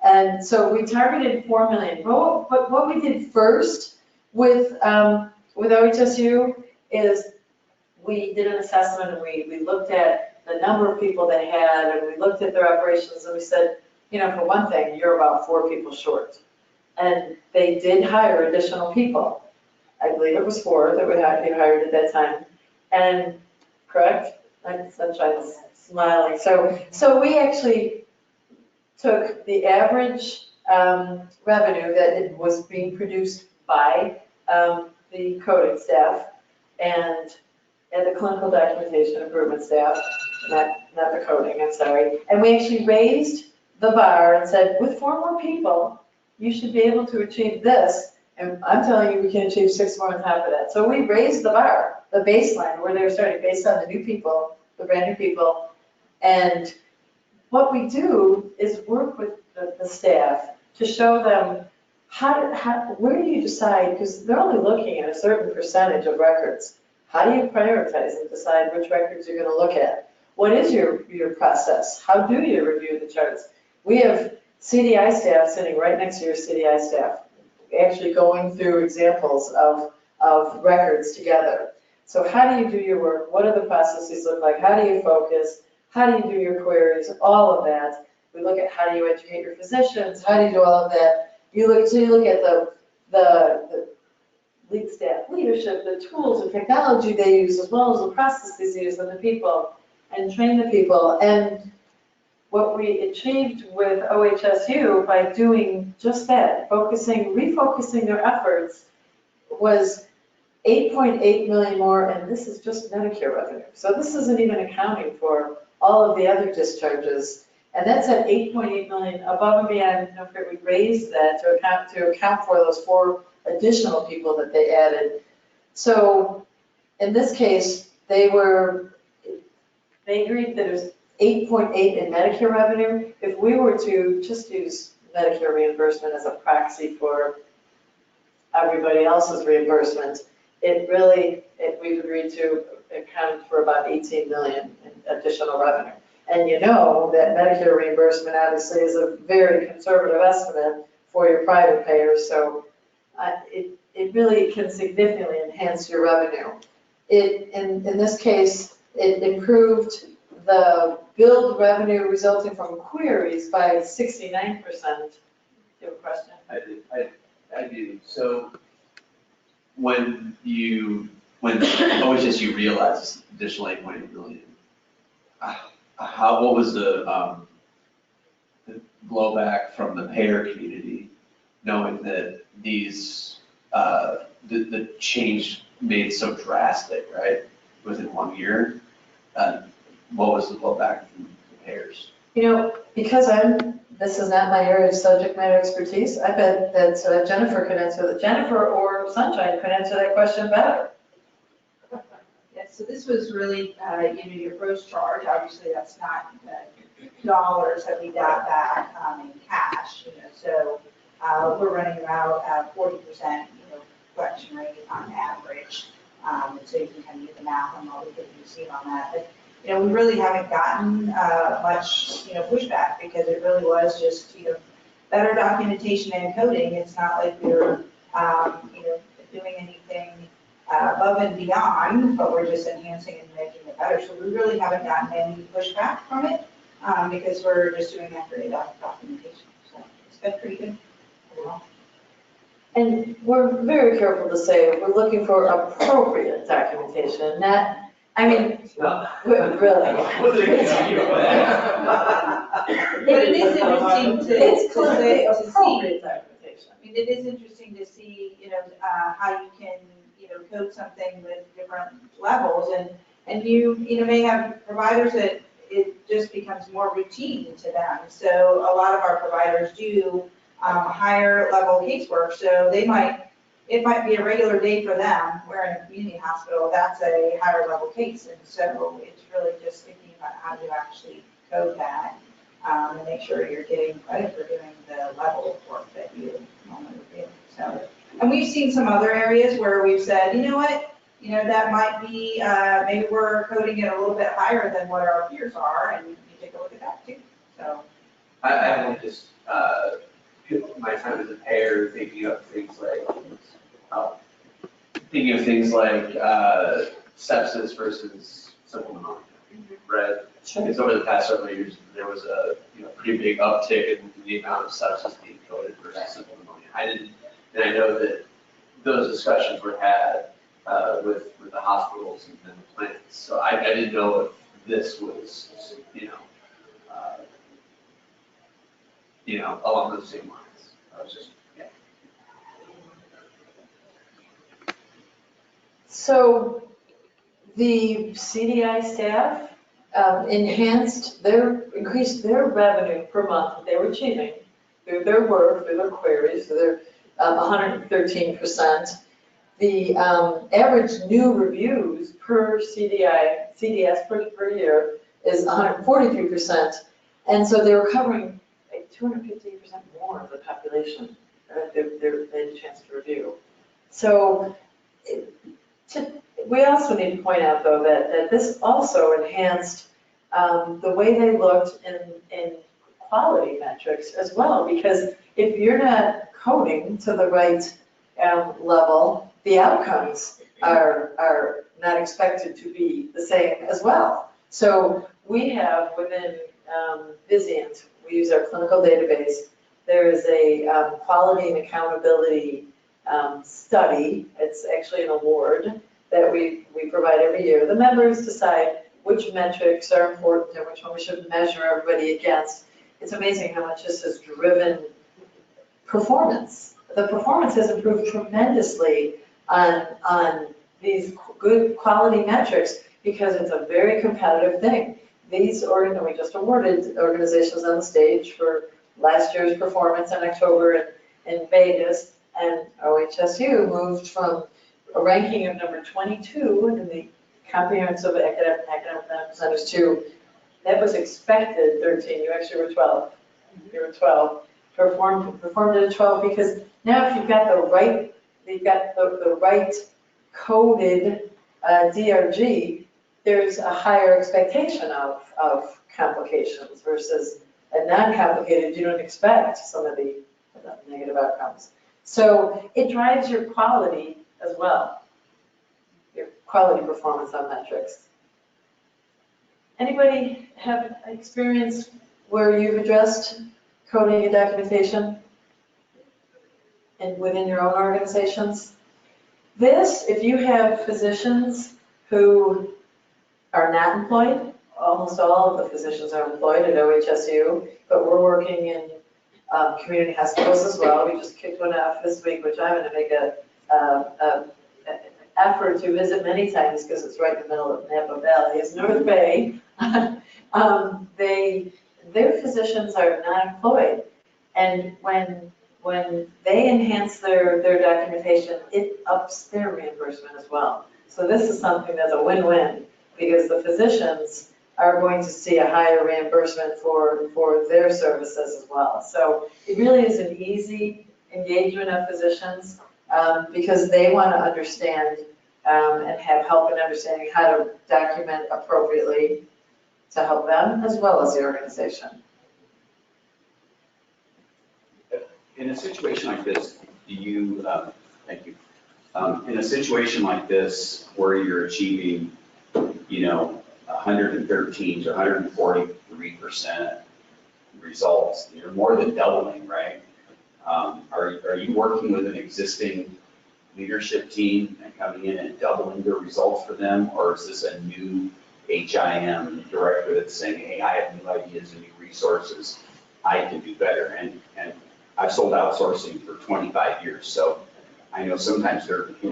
And so we targeted 4 million. But what we did first with OHSU is we did an assessment, and we looked at the number of people they had, and we looked at their operations, and we said, you know, for one thing, you're about 4 people short. And they did hire additional people. I believe it was 4 that they hired at that time. And correct? Sunshine's smiling. So we actually took the average revenue that it was being produced by the coding staff and the clinical documentation improvement staff, not the coding, I'm sorry. And we actually raised the bar and said, with 4 more people, you should be able to achieve this. And I'm telling you, we can achieve 6 more on top of that. So we raised the bar, the baseline, where they were starting based on the new people, the brand new people. And what we do is work with the staff to show them where do you decide, because they're only looking at a certain percentage of records. How do you prioritize and decide which records you're gonna look at? What is your process? How do you review the charts? We have CDI staff sitting right next to your CDI staff, actually going through examples of records together. So how do you do your work? What do the processes look like? How do you focus? How do you do your queries? All of that. We look at how do you educate your physicians? How do you do all of that? You look at the lead staff leadership, the tools and technology they use, as well as the processes used and the people, and train the people. And what we achieved with OHSU by doing just that, refocusing their efforts, was 8.8 million more, and this is just Medicare revenue. So this isn't even accounting for all of the other discharges. And that's at 8.8 million above and beyond. Don't forget, we raised that to account for those 4 additional people that they added. So in this case, they agreed that it was 8.8 in Medicare revenue. If we were to just use Medicare reimbursement as a proxy for everybody else's reimbursement, we've agreed to account for about 18 million in additional revenue. And you know that Medicare reimbursement obviously is a very conservative estimate for your private payers, so it really can significantly enhance your revenue. In this case, it improved the billed revenue resulting from queries by 69%. Do you have a question? I do. So when OHSU realized this additional 8.8 million, what was the blowback from the payer community, knowing that these the change made so drastic, right, within 1 year? What was the blowback from the payers? Because this is not my area of subject matter expertise, I bet that Jennifer could answer that. Jennifer or Sunshine could answer that question better. Yes, so this was really, your gross charge. Obviously, that's not dollars that we got back in cash, so we're running about 40%, collection rate on average. And so you can kind of do the math on what we could receive on that. But, we really haven't gotten much, pushback, because it really was just, better documentation and coding. It's not like we're, doing anything above and beyond, but we're just enhancing and making it better. So we really haven't gotten any pushback from it, because we're just doing accurate documentation. So it's been pretty good overall. And we're very careful to say we're looking for appropriate documentation, not, really. What did it give you? But it is interesting It's clearly to see. appropriate documentation. It is interesting to see, how you can, code something with different levels, and you may have providers that it just becomes more routine to them. So a lot of our providers do higher level casework, so it might be a regular day for them, where in a community hospital, that's a higher level case. And so it's really just thinking about how to actually code that, and make sure you're getting credit for doing the level of work that you normally do. So, and we've seen some other areas where we've said, that might be, maybe we're coding it a little bit higher than what our peers are, and you take a look at that too. So I don't just my time as a payer thinking of things like sepsis versus simple pneumonia, right? Because over the past several years, there was a pretty big uptick in the amount of sepsis being coded versus simple pneumonia. I know that those discussions were had with the hospitals and the plants. So I didn't know if this was, along those same lines. I was just, yeah. So the CDI staff increased their revenue per month that they were achieving through their work, through their queries, through their 113%. The average new reviews per CDS per year is 143%. And so they were covering like 250% more of the population that they had a chance to review. So we also need to point out, though, that this also enhanced the way they looked in quality metrics as well, because if you're not coding to the right level, the outcomes are not expected to be the same as well. So we have within Vizient, we use our clinical database, there is a quality and accountability study. It's actually an award that we provide every year. The members decide which metrics are important and which one we should measure everybody against. It's amazing how much this has driven performance. The performance has improved tremendously on these good quality metrics because it's a very competitive thing. We just awarded organizations on the stage for last year's performance in October in Vegas, and OHSU moved from a ranking of number 22 in the comprehensive academic centers to, that was expected 13, you actually were 12. You were 12, performed at a 12 because now if you've got the right coded DRG, there's a higher expectation of complications versus a non-complicated, you don't expect some of the negative outcomes. So it drives your quality as well, your quality performance on metrics. Anybody have experience where you've addressed coding and documentation and within your own organizations? This, if you have physicians who are not employed, almost all of the physicians are employed at OHSU, but we're working in community hospitals as well. We just kicked one off this week, which I'm going to make an effort to visit many times because it's right in the middle of Napa Valley. It's North Bay. Their physicians are not employed, and when they enhance their documentation, it ups their reimbursement as well. So this is something that's a win-win because the physicians are going to see a higher reimbursement for their services as well. So it really is an easy engagement of physicians because they want to understand and have help in understanding how to document appropriately to help them as well as the organization. In a situation like this, do you, thank you, in a situation like this where you're achieving, 113 to 143% results, you're more than doubling, right? Are you working with an existing leadership team and coming in and doubling the results for them? Or is this a new HIM director that's saying, hey, I have new ideas and new resources, I can do better? And I've sold outsourcing for 25 years, so I know sometimes they're, you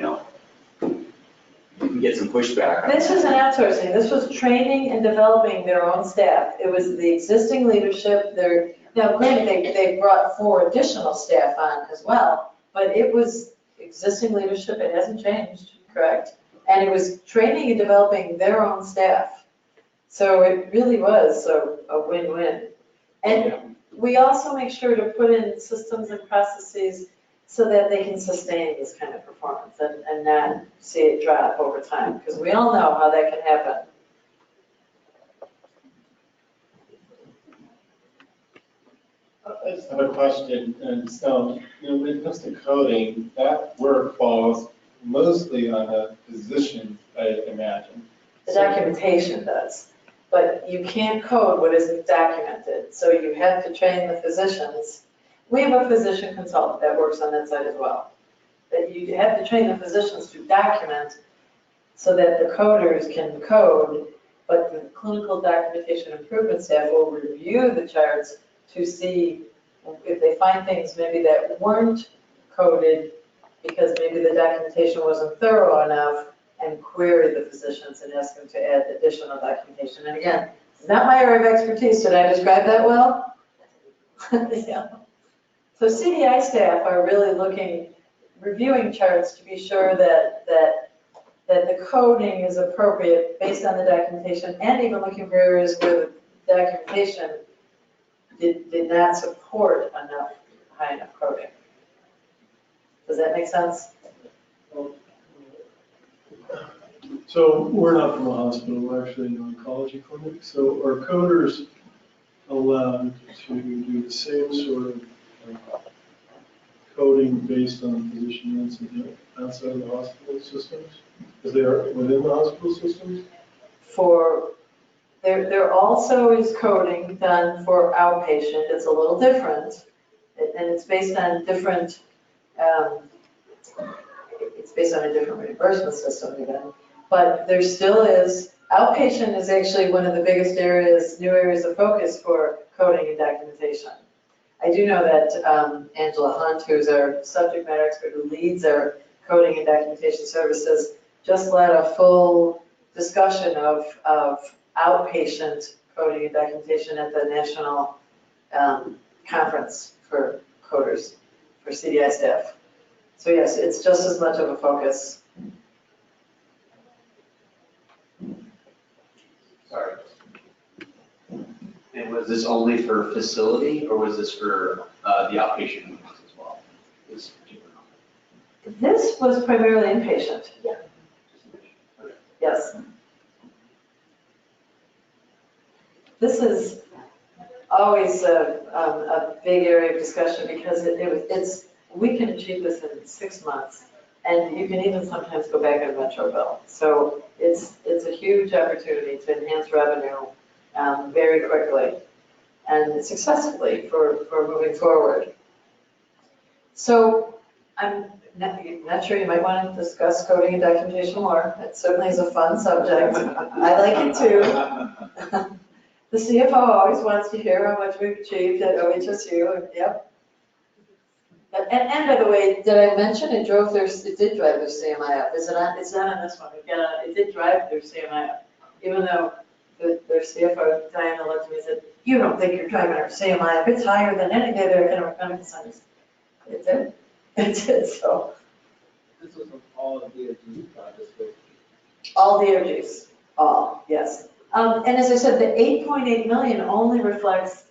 can get some pushback. This isn't outsourcing. This was training and developing their own staff. It was the existing leadership. Now, granted, they brought 4 additional staff on as well, but it was existing leadership. It hasn't changed, correct? And it was training and developing their own staff. So it really was a win-win. And we also make sure to put in systems and processes so that they can sustain this kind of performance and not see it drop over time, because we all know how that can happen. I just have a question, and so, when it comes to coding, that work falls mostly on the physician, I imagine. The documentation does, but you can't code what isn't documented, so you have to train the physicians. We have a physician consultant that works on that side as well. That you have to train the physicians to document so that the coders can code, but the clinical documentation improvement staff will review the charts to see if they find things maybe that weren't coded because maybe the documentation wasn't thorough enough, and query the physicians and ask them to add additional documentation. And again, it's not my area of expertise. Did I describe that well? Yeah. So CDI staff are really reviewing charts to be sure that the coding is appropriate based on the documentation, and even looking for areas where the documentation did not support high enough coding. Does that make sense? So we're not from a hospital, we're actually an oncology clinic. So are coders allowed to do the same sort of coding based on physician notes outside of the hospital systems? Because they are within the hospital systems? There also is coding done for outpatient. It's a little different, and it's based on different, it's based on a different reimbursement system again. But there still is, outpatient is actually one of the biggest areas, new areas of focus for coding and documentation. I do know that Angela Hunt, who's our subject matter expert who leads our coding and documentation services, just led a full discussion of outpatient coding and documentation at the national conference for coders, for CDI staff. So yes, it's just as much of a focus. Sorry. And was this only for facility, or was this for the outpatient units as well? This particular number? This was primarily inpatient. Yeah. Yes. This is always a big area of discussion because we can achieve this in 6 months, and you can even sometimes go back on Metro bill. So it's a huge opportunity to enhance revenue very quickly and successfully for moving forward. So I'm not sure, you might want to discuss coding and documentation more. It certainly is a fun subject. I like it too. The CFO always wants to hear how much we've achieved at OHSU. Yep. And by the way, did I mention it did drive their CMI up? Is it on? It's not on this one. It did drive their CMI up, even though their CFO Diana looked at me and said, "You don't think you're driving our CMI up? It's higher than any other economic science." It did. It did. So. This was on all of the projects. All DOGs, all, yes. And as I said, the 8.8 million only reflects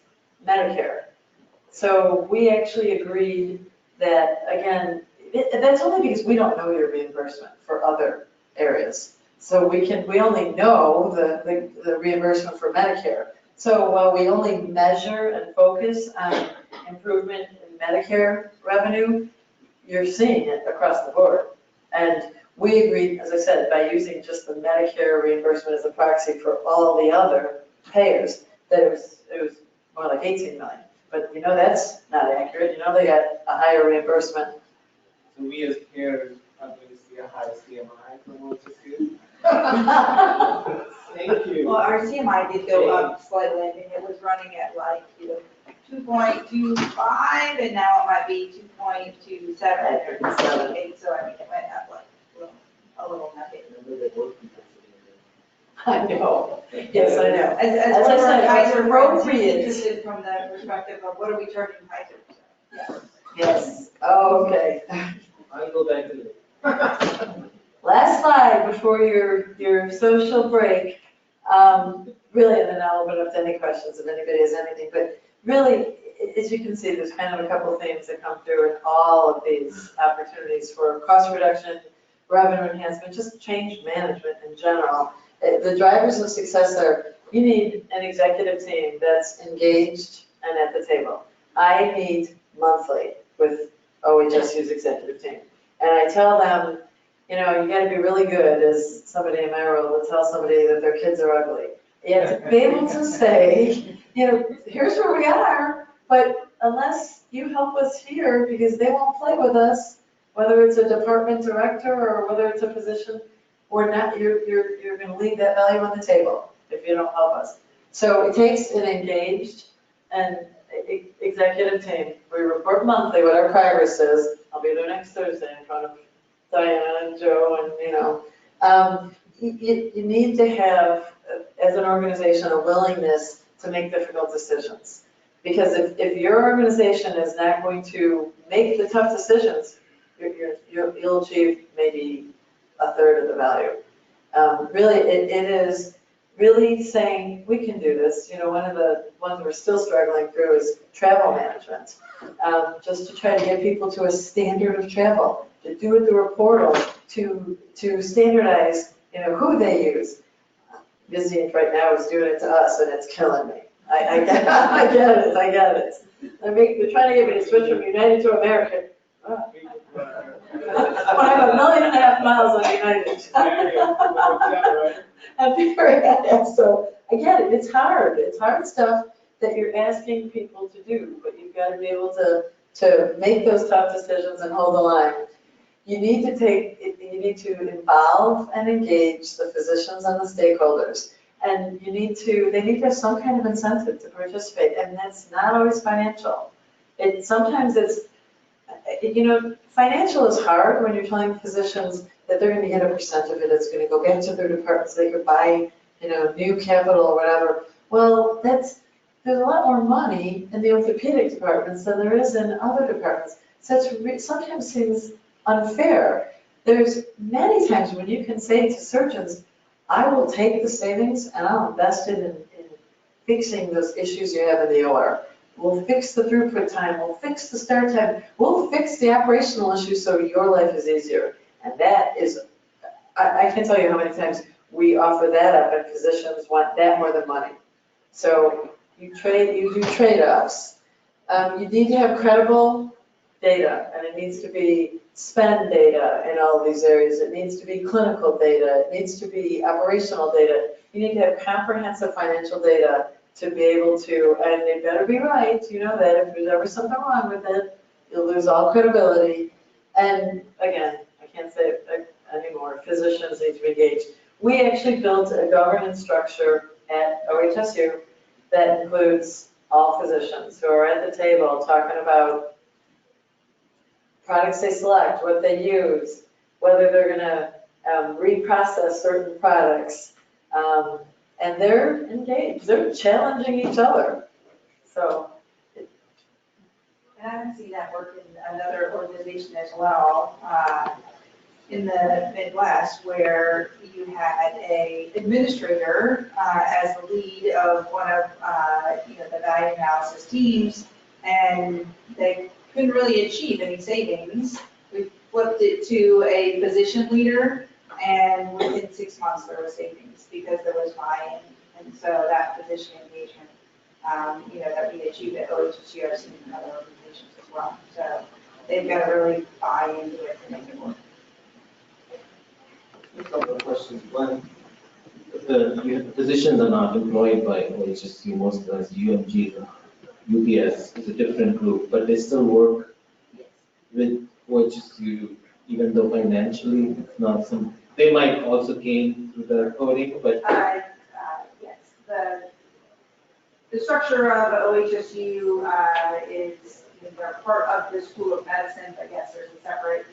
Medicare. So we actually agreed that, again, that's only because we don't know your reimbursement for other areas. So we only know the reimbursement for Medicare. So while we only measure and focus on improvement in Medicare revenue, you're seeing it across the board. And we agreed, as I said, by using just the Medicare reimbursement as a proxy for all the other payers, that it was more like 18 million. But you know that's not accurate. You know they got a higher reimbursement. So we as payers are going to see a higher CMI from what you Thank you. Well, our CMI did go up slightly. I mean, it was running at like, 2.25, and now it might be 2.27 or 2.28. So I mean, it went up like a little nugget. I know. Yes, I know. As I one of our said, Kaiser friends, he's appropriate. interested from the perspective of what are we charging Kaiser? Yeah. Yes. Oh, okay. I'll go back to it. Last slide before your social break. Really, and then I'll open up to any questions if anybody has anything. But really, as you can see, there's kind of a couple of themes that come through in all of these opportunities for cost reduction, revenue enhancement, just change management in general. The drivers of success are, you need an executive team that's engaged and at the table. I meet monthly with OHSU's executive team. And I tell them, you gotta be really good, as somebody in my role would tell somebody that their kids are ugly. You have to be able to say, here's where we are, but unless you help us here, because they won't play with us, whether it's a department director or whether it's a position, or not, you're gonna leave that value on the table if you don't help us. So it takes an engaged and executive team, we report monthly what our progress is. I'll be there next Thursday in front of Diana and Joe and, you need to have, as an organization, a willingness to make difficult decisions. Because if your organization is not going to make the tough decisions, you'll achieve maybe a third of the value. Really, it is really saying, we can do this. One of the ones we're still struggling through is travel management. Just to try to get people to a standard of travel, to do it through a portal, to standardize, who they use. Vizient right now is doing it to us and it's killing me. I get it. They're trying to get me to switch from United to American. When I have 1.5 miles on United. So I get it, it's hard stuff that you're asking people to do, but you've got to be able to make those tough decisions and hold the line. You need to involve and engage the physicians and the stakeholders. And they need to have some kind of incentive to participate, and that's not always financial. Sometimes it's, financial is hard when you're telling physicians that they're going to get a percent of it, it's going to go back to their departments, they could buy, new capital or whatever. Well, there's a lot more money in the orthopedic departments than there is in other departments. So it sometimes seems unfair. There's many times when you can say to surgeons, I will take the savings and I'll invest it in fixing those issues you have in the OR. We'll fix the throughput time, we'll fix the start time, we'll fix the operational issues so your life is easier. And that is, I can't tell you how many times we offer that up and physicians want that more than money. So you do trade-offs. You need to have credible data, and it needs to be spend data in all of these areas. It needs to be clinical data. It needs to be operational data. You need to have comprehensive financial data to be able to, and it better be right, that if there's ever something wrong with it, you'll lose all credibility. And again, I can't say it anymore, physicians need to be engaged. We actually built a governance structure at OHSU that includes all physicians who are at the table talking about products they select, what they use, whether they're going to reprocess certain products. And they're engaged, they're challenging each other. So. And I haven't seen that work in another organization as well, in the Midwest, where you had a administrator as the lead of one of the value analysis teams, and they couldn't really achieve any savings. We flipped it to a physician leader, and within 6 months there was savings because there was buy-in. And so that physician engagement, that we achieved at OHSU, I've seen in other organizations as well. So they've got to really buy into it to make it work. A couple of questions. One, the physicians are not employed by OHSU, most as UMG, UPS is a different group, but they still work with OHSU, even though financially it's not some. They might also gain through the coding, but Yes, the structure of OHSU is they're part of the School of Medicine, but yes, there's a separate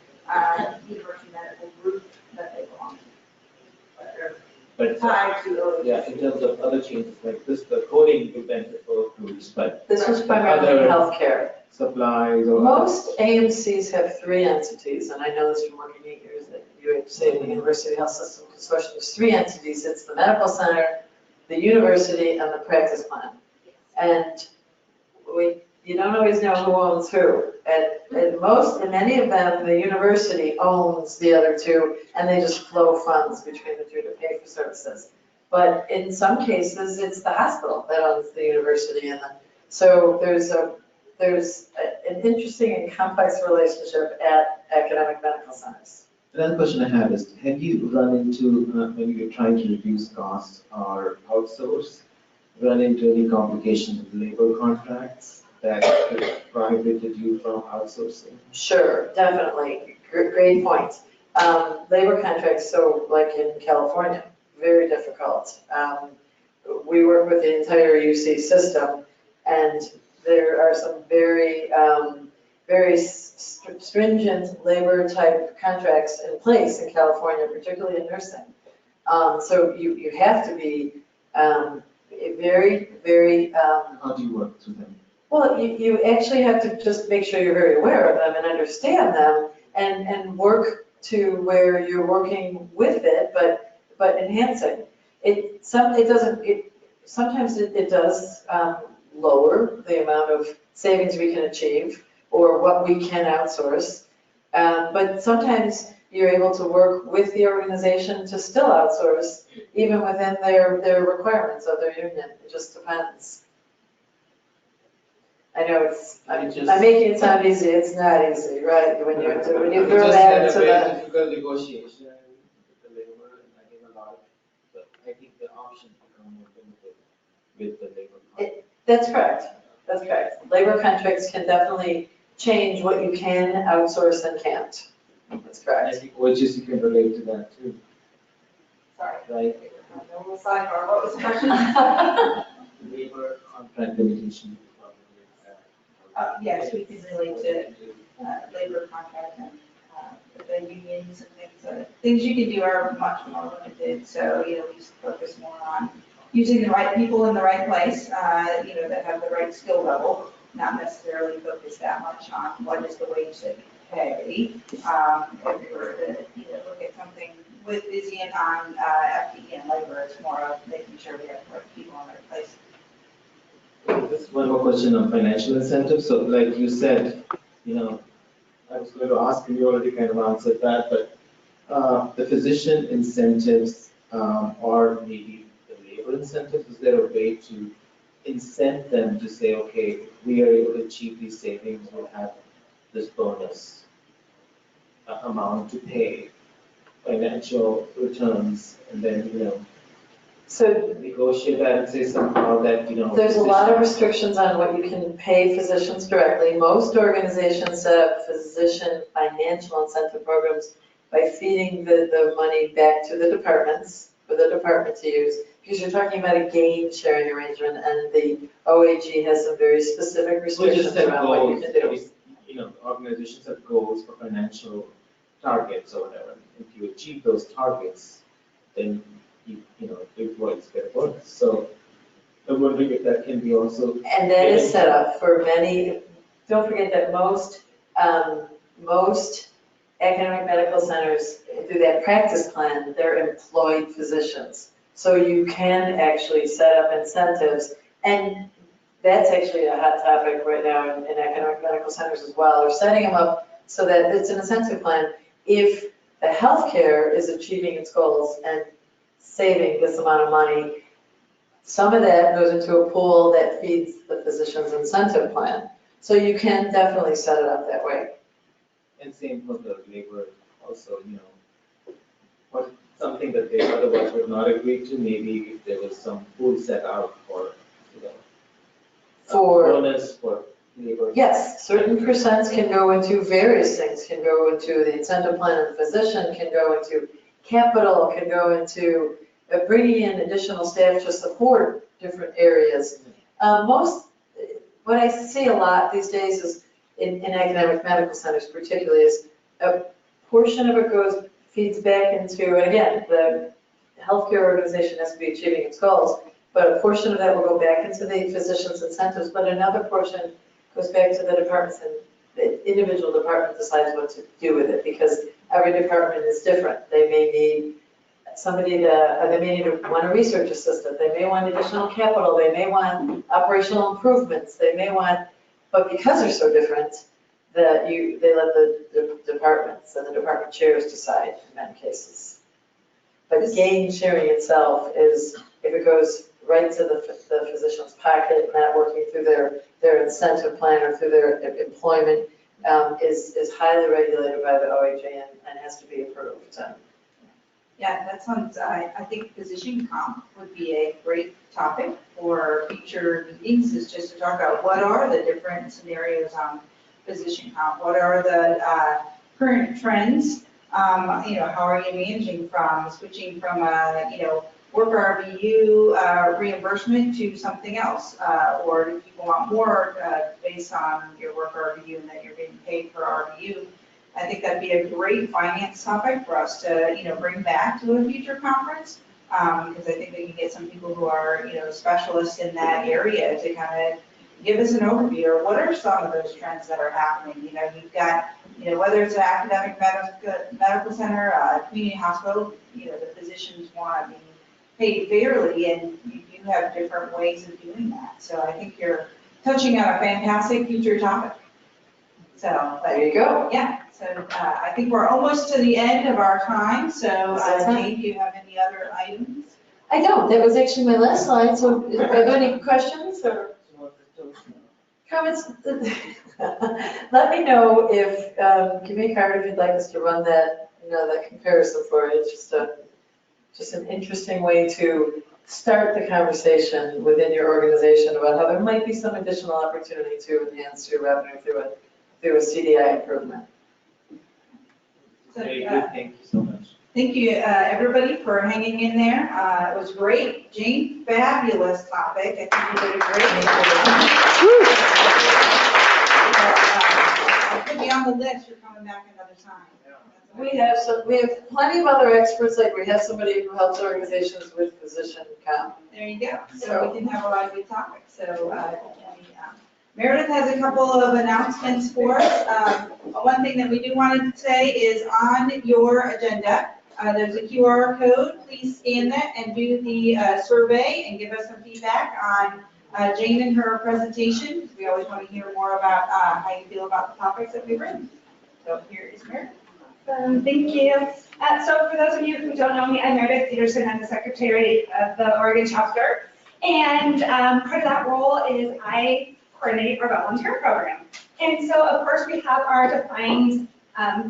university medical group that they belong to. but Tied to OHSU. yeah, in terms of other changes like this, the coding could benefit both groups, but This was primarily Other- healthcare. supplies or. Most AMCs have 3 entities, and I know this from working 8 years at UHC, the University Health System Consortium. There's 3 entities. It's the medical center, the university, and the practice plan. And you don't always know who owns who. In many of them, the university owns the other 2, and they just flow funds between the 2 to pay for services. But in some cases, it's the hospital that owns the university, so there's an interesting and complex relationship at academic medical centers. Another question I have is, have you run into, when you're trying to reduce costs or outsource, run into any complications with labor contracts that prohibited you from outsourcing? Sure, definitely. Great point. Labor contracts, so like in California, very difficult. We work with the entire UC system, and there are some very, very stringent labor type contracts in place in California, particularly in nursing. So you have to be very, very, How do you work through them? well, you actually have to just make sure you're very aware of them and understand them and work to where you're working with it, but enhancing. Sometimes it does lower the amount of savings we can achieve or what we can outsource. But sometimes you're able to work with the organization to still outsource, even within their requirements of their union. It just depends. I know I'm making it sound easy, it's not easy, right? When you throw that into Just had a very the, difficult negotiation with the labor, and I think a lot of, I think the options become more limited with the labor. that's correct. Labor contracts can definitely change what you can outsource and can't. That's I correct. think wages, you can relate to that too, Sorry. right? A little sidebar, what was the question? Labor contract limitation. Yes, we can relate to labor contract and the unions and things. Things you can do are much more limited, so, we just focus more on using the right people in the right place, that have the right skill level, not necessarily focus that much on what is the wage that we pay. If we were to, look at something with Busy and on FTE and labor, it's more of making sure we have the right people in the right place. Just one more question on financial incentives. So like you said, I was going to ask, and you already kind of answered that, but the physician incentives or maybe the labor incentives, is there a way to incent them to say, okay, if we are able to achieve these savings, we'll have this bonus amount to pay, financial returns, and then, So negotiate that and say somehow that, there's a lot of restrictions on what you can pay physicians directly. Most organizations set up physician financial incentive programs by feeding the money back to the departments, for the department to use. Because you're talking about a gain sharing arrangement, and the OAG has some very specific restrictions around what you can do. Organizations have goals for financial targets or whatever. If you achieve those targets, then employees get a bonus. So I'm wondering if that can be also. And that is set up for many, don't forget that most academic medical centers, through that practice plan, they're employed physicians. So you can actually set up incentives, and that's actually a hot topic right now in academic medical centers as well. They're setting them up so that it's an incentive plan. If the healthcare is achieving its goals and saving this amount of money, some of that goes into a pool that feeds the physician's incentive plan. So you can definitely set it up that way. And same for the labor also, or something that they otherwise would not agree to, maybe if there was some pool set out for, For bonus for labor. yes, certain percents can go into various things, can go into the incentive plan of the physician, can go into capital, can go into bringing in additional staff to support different areas. What I see a lot these days is in academic medical centers particularly is a portion of it feeds back into, and again, the healthcare organization has to be achieving its goals, but a portion of that will go back into the physician's incentives, but another portion goes back to the departments, and the individual department decides what to do with it, because every department is different. They may need they may want a research assistant, they may want additional capital, they may want operational improvements, but because they're so different, they let the departments and the department chairs decide in many cases. But gain sharing itself is, if it goes right to the physician's pocket, not working through their incentive plan or through their employment, is highly regulated by the OAG and has to be approved. Yeah, that sounds, I think physician comp would be a great topic for future meetings, is just to talk about what are the different scenarios on physician comp? What are the current trends? How are you managing from switching from a, worker RVU reimbursement to something else? Or do people want more based on your worker RVU and that you're getting paid for RVU? I think that'd be a great finance topic for us to, bring back to a future conference. Because I think they can get some people who are, specialists in that area to kind of give us an overview of what are some of those trends that are happening. You've got, whether it's an academic medical center, a community hospital, the physicians want to be paid fairly, and you have different ways of doing that. So I think you're touching on a fantastic future topic. So, There you go. Yeah, so I think we're almost to the end of our time, so Jane, do you have any other items? I don't, that was actually my last slide, so are there any questions or comments? Let me know if, give me a card if you'd like us to run that, that comparison for you. It's just an interesting way to start the conversation within your organization about how there might be some additional opportunity to enhance your revenue through a CDI improvement. So, Very good, thank you so much. Thank you, everybody, for hanging in there. It was great. Jane, fabulous topic. I think you did a great job. I'll put you on the list. You're coming back another time. We have plenty of other experts, like we have somebody who helps organizations with physician count. There you go. So we can have a lot of good topics. So Meredith has a couple of announcements for us. One thing that we do want to say is on your agenda, there's a QR code. Please scan that and do the survey and give us some feedback on Jane and her presentation. We always want to hear more about how you feel about the topics that we've written. So here is Meredith. Thank you. So for those of you who don't know me, I'm Meredith Peterson. I'm the secretary of the Oregon chapter. And part of that role is I coordinate our volunteer program. And so of course we have our defined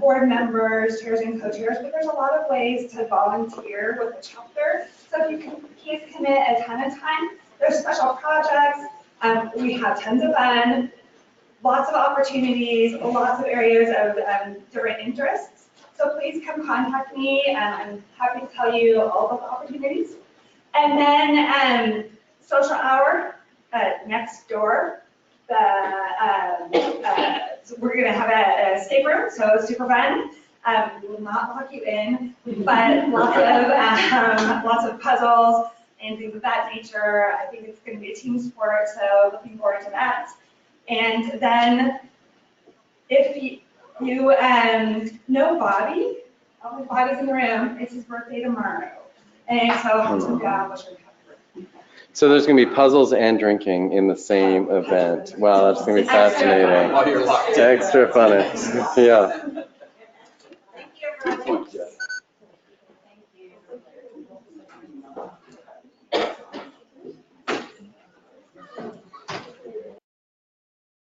board members, chairs and co-chairs, but there's a lot of ways to volunteer with the chapter. So if you can please commit a ton of time, there's special projects. We have tons of fun, lots of opportunities, lots of areas of different interests. So please come contact me, and I'm happy to tell you all of the opportunities. And then social hour next door. We're going to have a escape room, so super fun. We will not lock you in, but lots of puzzles and things of that nature. I think it's going to be a team sport, so looking forward to that. And then if you know Bobby, Bobby's in the room, it's his birthday tomorrow. And so, So there's going to be puzzles and drinking in the same event. Wow, that's going to be fascinating. While you're locked in. Extra funny. Yeah.